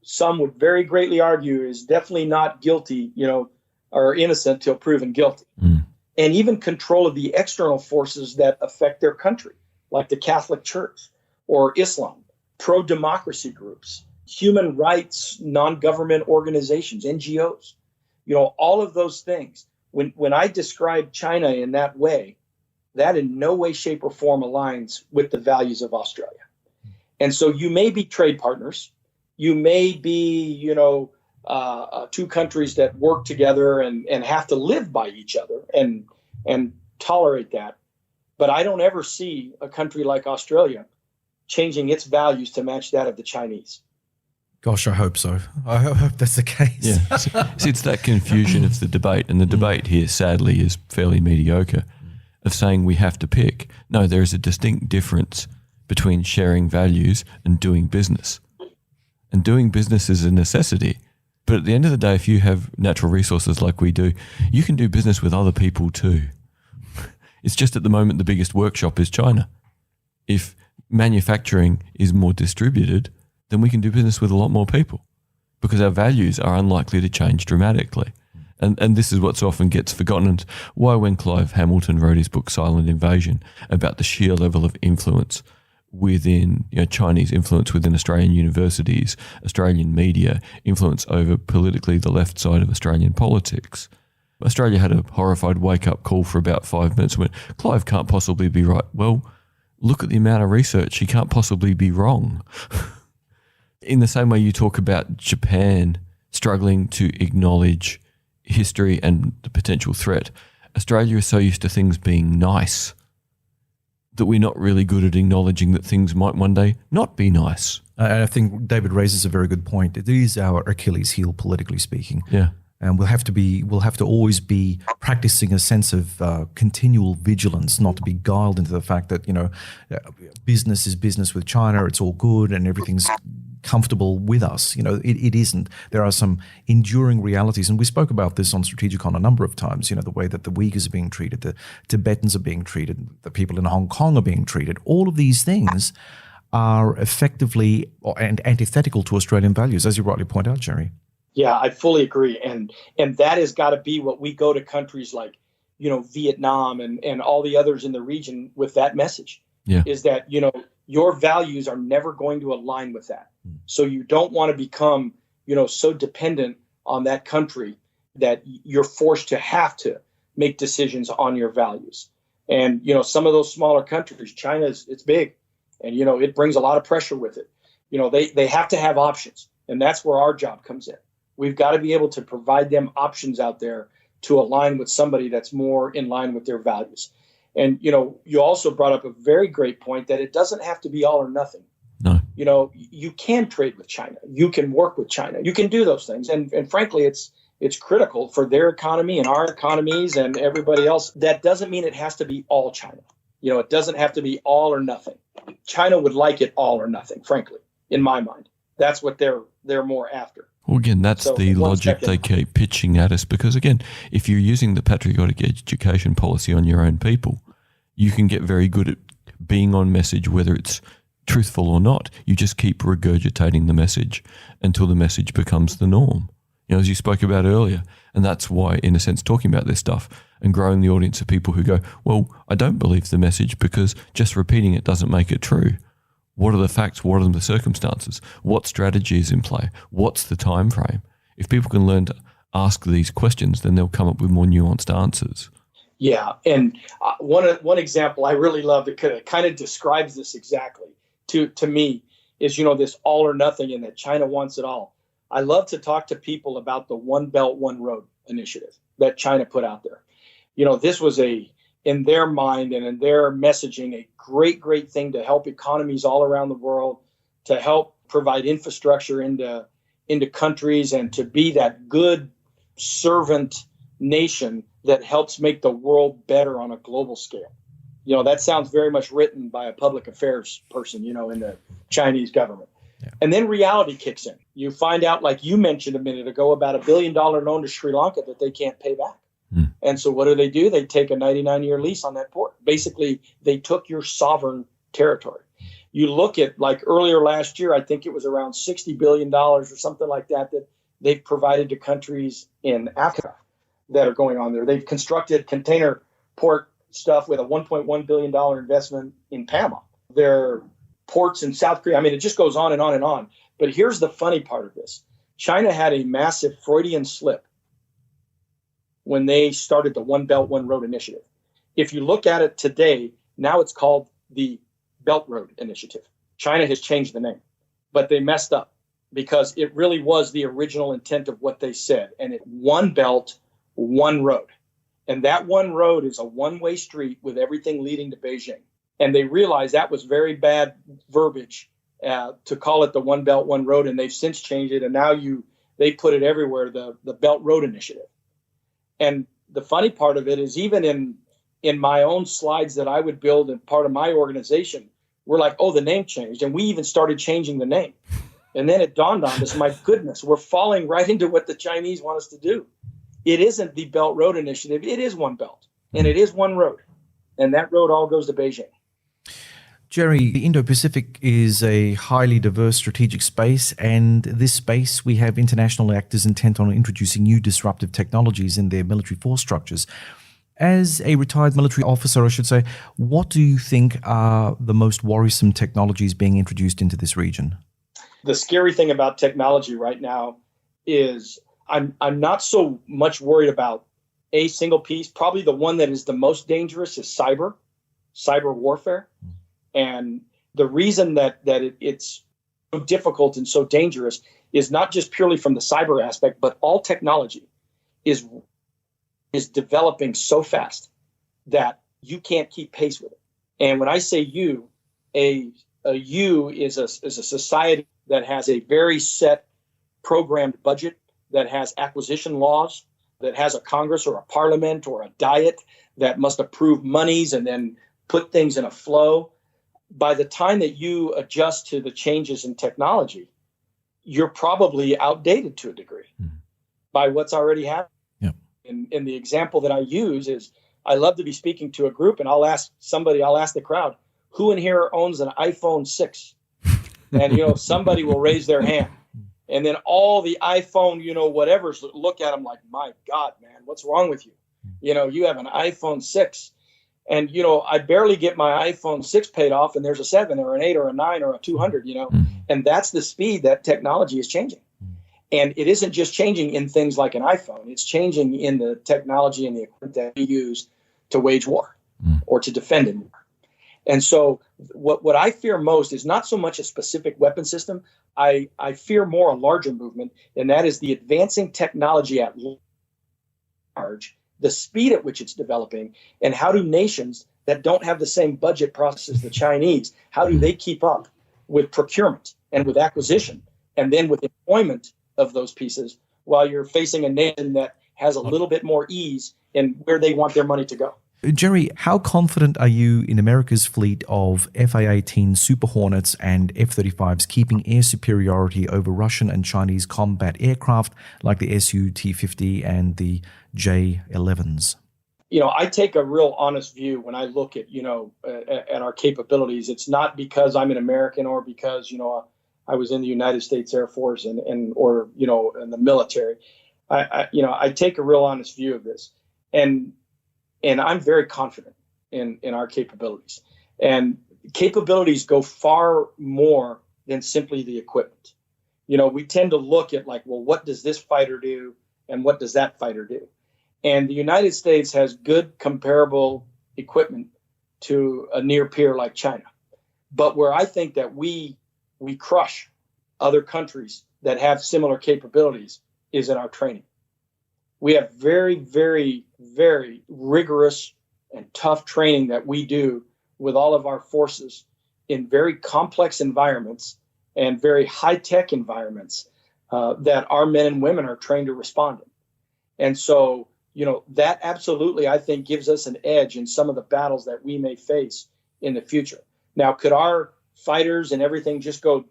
S6: some would very greatly argue is definitely not guilty, or innocent till proven guilty. And even control of the external forces that affect their country, like the Catholic Church or Islam, pro-democracy groups, human rights, non-government organizations, NGOs, all of those things. When I describe China in that way, that in no way, shape, or form aligns with the values of Australia. And so you may be trade partners. You may be, two countries that work together and have to live by each other and tolerate that. But I don't ever see a country like Australia changing its values to match that of the Chinese.
S4: Gosh, I hope so. I hope that's the case.
S5: Yeah, so it's that confusion of the debate, and the debate here, sadly, is fairly mediocre, of saying we have to pick. No, there is a distinct difference between sharing values and doing business. and doing business is a necessity. But at the end of the day, if you have natural resources like we do, you can do business with other people too. It's just at the moment the biggest workshop is China. If manufacturing is more distributed, then we can do business with a lot more people because our values are unlikely to change dramatically. And this is what so often gets forgotten, and why when Clive Hamilton wrote his book Silent Invasion about the sheer level of influence within, Chinese influence within Australian universities, Australian media, influence over politically the left side of Australian politics. Australia had a horrified wake-up call for about 5 minutes and went, Clive can't possibly be right. Well, look at the amount of research. He can't possibly be wrong. In the same way you talk about Japan struggling to acknowledge history and the potential threat, Australia is so used to things being nice that we're not really good at acknowledging that things might one day not be nice.
S4: I think David raises a very good point. It is our Achilles heel, politically speaking.
S5: Yeah.
S4: And we'll have to always be practicing a sense of continual vigilance, not to be guiled into the fact that, business is business with China. It's all good and everything's comfortable with us. It isn't. There are some enduring realities. And we spoke about this on Strategicon a number of times, the way that the Uyghurs are being treated, the Tibetans are being treated, the people in Hong Kong are being treated. All of these things are effectively and antithetical to Australian values, as you rightly point out, Jerry.
S6: Yeah, I fully agree. And that has got to be what we go to countries like, Vietnam and all the others in the region with that message.
S5: Yeah.
S6: Is that, your values are never going to align with that. So you don't want to become, so dependent on that country that you're forced to have to make decisions on your values. And, some of those smaller countries, it's big and, it brings a lot of pressure with it. They have to have options, and that's where our job comes in. We've got to be able to provide them options out there to align with somebody that's more in line with their values. And, you also brought up a very great point that it doesn't have to be all or nothing.
S5: No.
S6: You can trade with China. You can work with China. You can do those things. And frankly, it's critical for their economy and our economies and everybody else. That doesn't mean it has to be all China. It doesn't have to be all or nothing. China would like it all or nothing, frankly, in my mind. That's what they're more after.
S5: Well, again, that's the logic they keep pitching at us because, again, if you're using the patriotic education policy on your own people, you can get very good at being on message, whether it's truthful or not. You just keep regurgitating the message until the message becomes the norm, as you spoke about earlier. And that's why, in a sense, talking about this stuff and growing the audience of people who go, well, I don't believe the message because just repeating it doesn't make it true. What are the facts? What are the circumstances? What strategy is in play? What's the time frame? If people can learn to ask these questions, then they'll come up with more nuanced answers.
S6: Yeah, and one example I really love that kind of describes this exactly to me is, this all or nothing and that China wants it all. I love to talk to people about the One Belt, One Road initiative that China put out there. This was in their mind and in their messaging, a great thing to help economies all around the world, to help provide infrastructure into countries and to be that good servant nation that helps make the world better on a global scale. That sounds very much written by a public affairs person, in the Chinese government. Yeah. And then reality kicks in. You find out, like you mentioned a minute ago, about $1 billion loan to Sri Lanka that they can't pay back. And so what do? They take a 99-year lease on that port. Basically, they took your sovereign territory. You look at, like earlier last year, I think it was around $60 billion or something like that they've provided to countries in Africa that are going on there. They've constructed container port stuff with a $1.1 billion investment in Panama. Their ports in South Korea. I mean, it just goes on and on and on. But here's the funny part of this. China had a massive Freudian slip when they started the One Belt, One Road initiative. If you look at it today, now it's called the Belt Road Initiative. China has changed the name, but they messed up because it really was the original intent of what they said. And one belt, one road. And that one road is a one-way street with everything leading to Beijing. And they realized that was very bad verbiage to call it the One Belt, One Road. And they've since changed it. And now they put it everywhere, the Belt Road Initiative. And the funny part of it is even in my own slides that I would build and part of my organization, we're like, oh, the name changed. And we even started changing the name. And then it dawned on us, my goodness, we're falling right into what the Chinese want us to do. It isn't the Belt Road Initiative. It is one belt, and it is one road. And that road all goes to Beijing.
S4: Jerry, the Indo-Pacific is a highly diverse strategic space, and this space we have international actors intent on introducing new disruptive technologies in their military force structures. As a retired military officer, I should say, what do you think are the most worrisome technologies being introduced into this region?
S6: The scary thing about technology right now is I'm not so much worried about a single piece. Probably the one that is the most dangerous is cyber warfare. And the reason that it's so difficult and so dangerous is not just purely from the cyber aspect, but all technology is developing so fast that you can't keep pace with it. And when I say you, a you is a society that has a very set programmed budget, that has acquisition laws, that has a Congress or a parliament or a diet that must approve monies and then put things in a flow. By the time that you adjust to the changes in technology, you're probably outdated to a degree by what's already happening.
S4: Yep.
S6: And the example that I use is I love to be speaking to a group and I'll ask the crowd, who in here owns an iPhone 6? And, somebody will raise their hand. And then all the iPhone, whatevers look at them like, my God, man, what's wrong with you? You have an iPhone 6. And, I barely get my iPhone 6 paid off, and there's a 7 or an 8 or a 9 or a 200, And that's the speed that technology is changing. And it isn't just changing in things like an iPhone. It's changing in the technology and the equipment that we use to wage war or to defend in war. And so what I fear most is not so much a specific weapon system. I fear more a larger movement, and that is the advancing technology at large, the speed at which it's developing, and how do nations that don't have the same budget process as the Chinese, how do they keep up with procurement and with acquisition and then with employment of those pieces while you're facing a nation that has a little bit more ease in where they want their money to go?
S4: Jerry, how confident are you in America's fleet of FA-18 Super Hornets and F-35s keeping air superiority over Russian and Chinese combat aircraft like the Su-T-50 and the J-11s?
S6: I take a real honest view when I look at, at our capabilities. It's not because I'm an American or because, I was in the United States Air Force or in the military. I take a real honest view of this. And I'm very confident in our capabilities. And capabilities go far more than simply the equipment. We tend to look at what does this fighter do and what does that fighter do? And the United States has good comparable equipment to a near peer like China. But where I think that we crush other countries that have similar capabilities is in our training. We have very, very, very rigorous and tough training that we do with all of our forces in very complex environments and very high-tech environments that our men and women are trained to respond in. And so, that absolutely, I think, gives us an edge in some of the battles that we may face in the future. Now, could our fighters and everything just go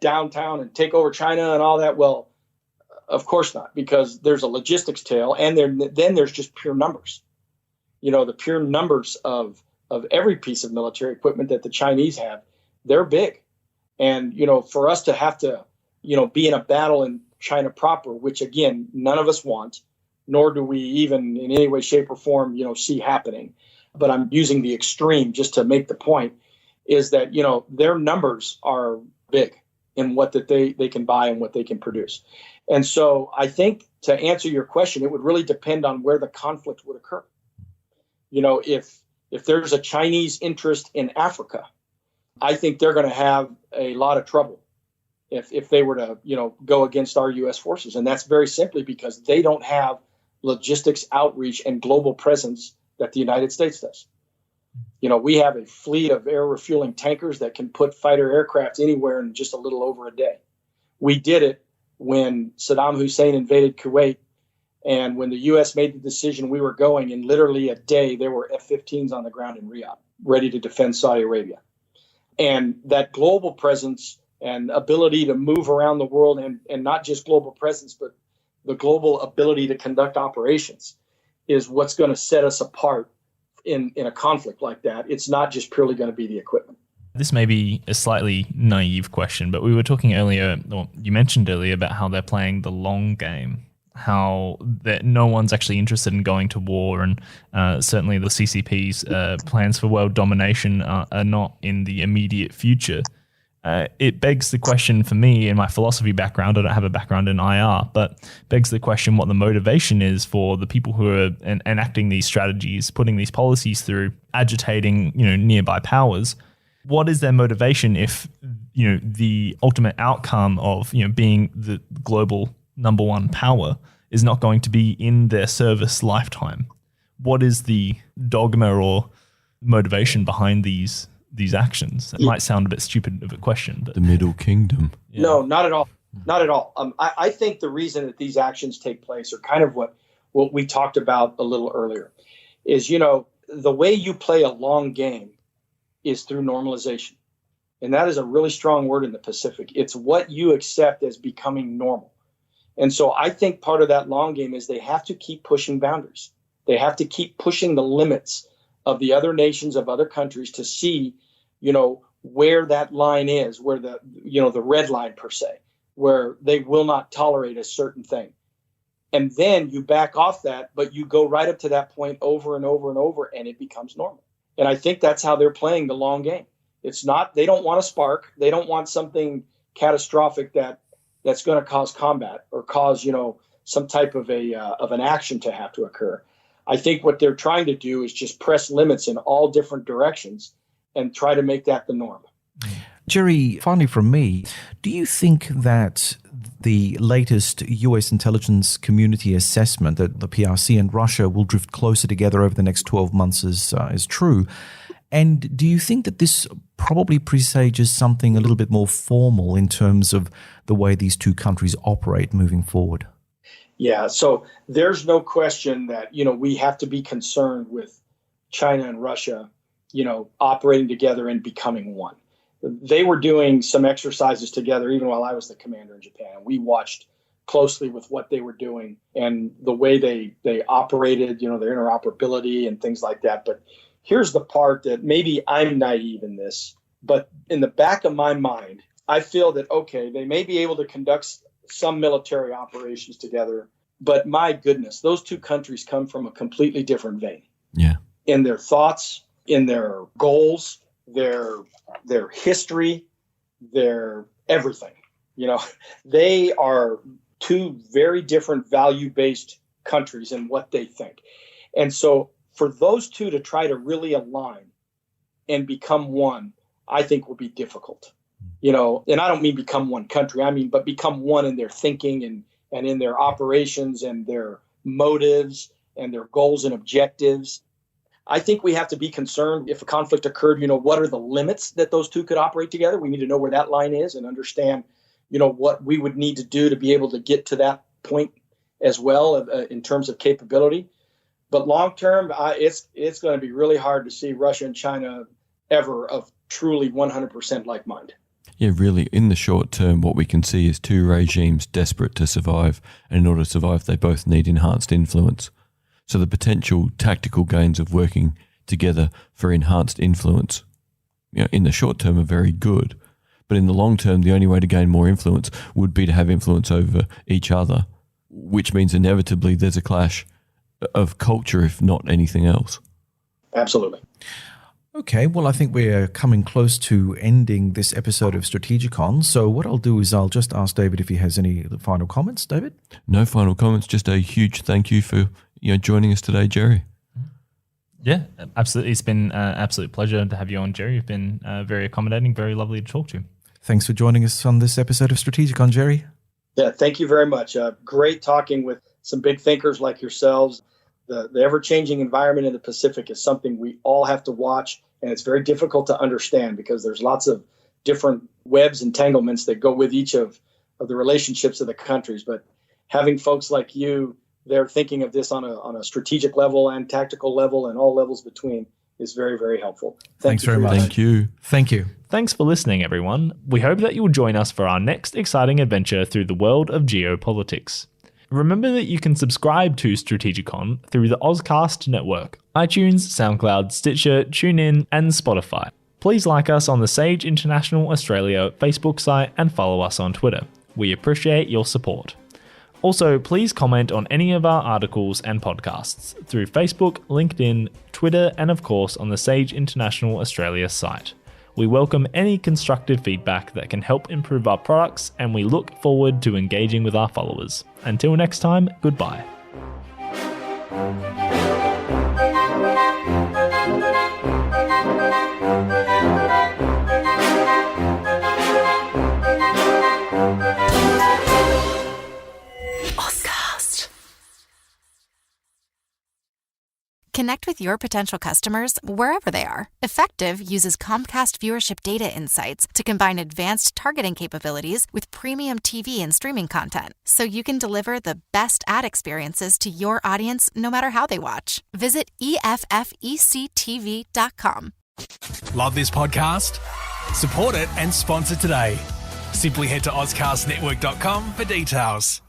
S6: downtown and take over China and all that? Well, of course not, because there's a logistics tail, and then there's just pure numbers. The pure numbers of every piece of military equipment that the Chinese have, they're big. And, for us to have to, be in a battle in China proper, which, again, none of us want, nor do we even in any way, shape, or form, see happening. But I'm using the extreme just to make the point, is that, their numbers are big in what that they can buy and what they can produce. And so I think, to answer your question, it would really depend on where the conflict would occur. If there's a Chinese interest in Africa, I think they're going to have a lot of trouble if they were to, go against our U.S. forces. And that's very simply because they don't have logistics outreach and global presence that the United States does. We have a fleet of air refueling tankers that can put fighter aircraft anywhere in just a little over a day. We did it when Saddam Hussein invaded Kuwait, and when the U.S. made the decision we were going, in literally a day, there were F-15s on the ground in Riyadh, ready to defend Saudi Arabia. And that global presence and ability to move around the world, and not just global presence, but the global ability to conduct operations is what's going to set us apart in a conflict like that. It's not just purely going to be the equipment.
S3: This may be a slightly naive question, but we were talking earlier, or you mentioned earlier, about how they're playing the long game, how that no one's actually interested in going to war, and certainly the CCP's plans for world domination are not in the immediate future. It begs the question for me, in my philosophy background, I don't have a background in IR, but begs the question what the motivation is for the people who are enacting these strategies, putting these policies through, agitating, nearby powers. What is their motivation if, the ultimate outcome of, being the global number one power is not going to be in their service lifetime? What is the dogma or motivation behind these actions? It might sound a bit stupid of a question, but
S5: the Middle Kingdom.
S6: Yeah. No, not at all. Not at all. I think the reason that these actions take place are kind of what we talked about a little earlier is, the way you play a long game is through normalization. And that is a really strong word in the Pacific. It's what you accept as becoming normal. And so I think part of that long game is they have to keep pushing boundaries. They have to keep pushing the limits of the other nations, of other countries, to see, where that line is, where the red line per se, where they will not tolerate a certain thing. And then you back off that, but you go right up to that point over and over and over, and it becomes normal. And I think that's how they're playing the long game. It's not, they don't want a spark. They don't want something catastrophic that's going to cause combat or cause, some type of an action to have to occur. I think what they're trying to do is just press limits in all different directions and try to make that the norm.
S4: Jerry, finally from me, do you think that the latest US intelligence community assessment that the PRC and Russia will drift closer together over the next 12 months is true? And do you think that this probably presages something a little bit more formal in terms of the way these two countries operate moving forward?
S6: Yeah, so there's no question that, we have to be concerned with China and Russia, operating together and becoming one. They were doing some exercises together even while I was the commander in Japan. We watched closely with what they were doing and the way they operated, their interoperability and things like that. But here's the part that maybe I'm naive in this, but in the back of my mind, I feel that, okay, they may be able to conduct some military operations together, but my goodness, those two countries come from a completely different vein.
S5: Yeah.
S6: In their thoughts, in their goals, their history, their everything. They are two very different value-based countries in what they think. And so for those two to try to really align and become one, I think will be difficult. And I don't mean become one country, but become one in their thinking and in their operations and their motives and their goals and objectives. I think we have to be concerned if a conflict occurred, what are the limits that those two could operate together? We need to know where that line is and understand, what we would need to do to be able to get to that point as well in terms of capability. But long term, it's going to be really hard to see Russia and China ever of truly 100% like mind.
S5: Yeah, really, in the short term, what we can see is two regimes desperate to survive, and in order to survive, they both need enhanced influence. So the potential tactical gains of working together for enhanced influence, in the short term are very good. But in the long term, the only way to gain more influence would be to have influence over each other, which means inevitably there's a clash of culture, if not anything else.
S6: Absolutely.
S4: Okay, well, I think we're coming close to ending this episode of Strategicon. So what I'll do is I'll just ask David if he has any final comments. David?
S5: No final comments, just a huge thank you for joining us today, Jerry.
S3: Yeah, absolutely. It's been an absolute pleasure to have you on, Jerry. You've been very accommodating, very lovely to talk to.
S4: Thanks for joining us on this episode of Strategicon, Jerry.
S6: Yeah, thank you very much. Great talking with some big thinkers like yourselves. The ever-changing environment in the Pacific is something we all have to watch, and it's very difficult to understand because there's lots of different webs, entanglements that go with each of the relationships of the countries. But having folks like you, they're thinking of this on a strategic level and tactical level and all levels between, is very, very helpful.
S4: Thanks very much.
S5: Thank you.
S4: Thank you.
S3: Thanks for listening, everyone. We hope that you'll join us for our next exciting adventure through the world of geopolitics. Remember that you can subscribe to Strategicon through the Ozcast network, iTunes, SoundCloud, Stitcher, TuneIn, and Spotify. Please like us on the Sage International Australia Facebook site and follow us on Twitter. We appreciate your support. Also, please comment on any of our articles and podcasts through Facebook, LinkedIn, Twitter, and of course on the Sage International Australia site. We welcome any constructive feedback that can help improve our products, and we look forward to engaging with our followers. Until next time, goodbye.
S2: Connect with your potential customers wherever they are. Effective uses Comcast viewership data insights to combine advanced targeting capabilities with premium TV and streaming content, so you can deliver the best ad experiences to your audience no matter how they watch. Visit EFFECTV.com.
S1: Love this podcast? Support it and sponsor today. Simply head to AuscastNetwork.com for details.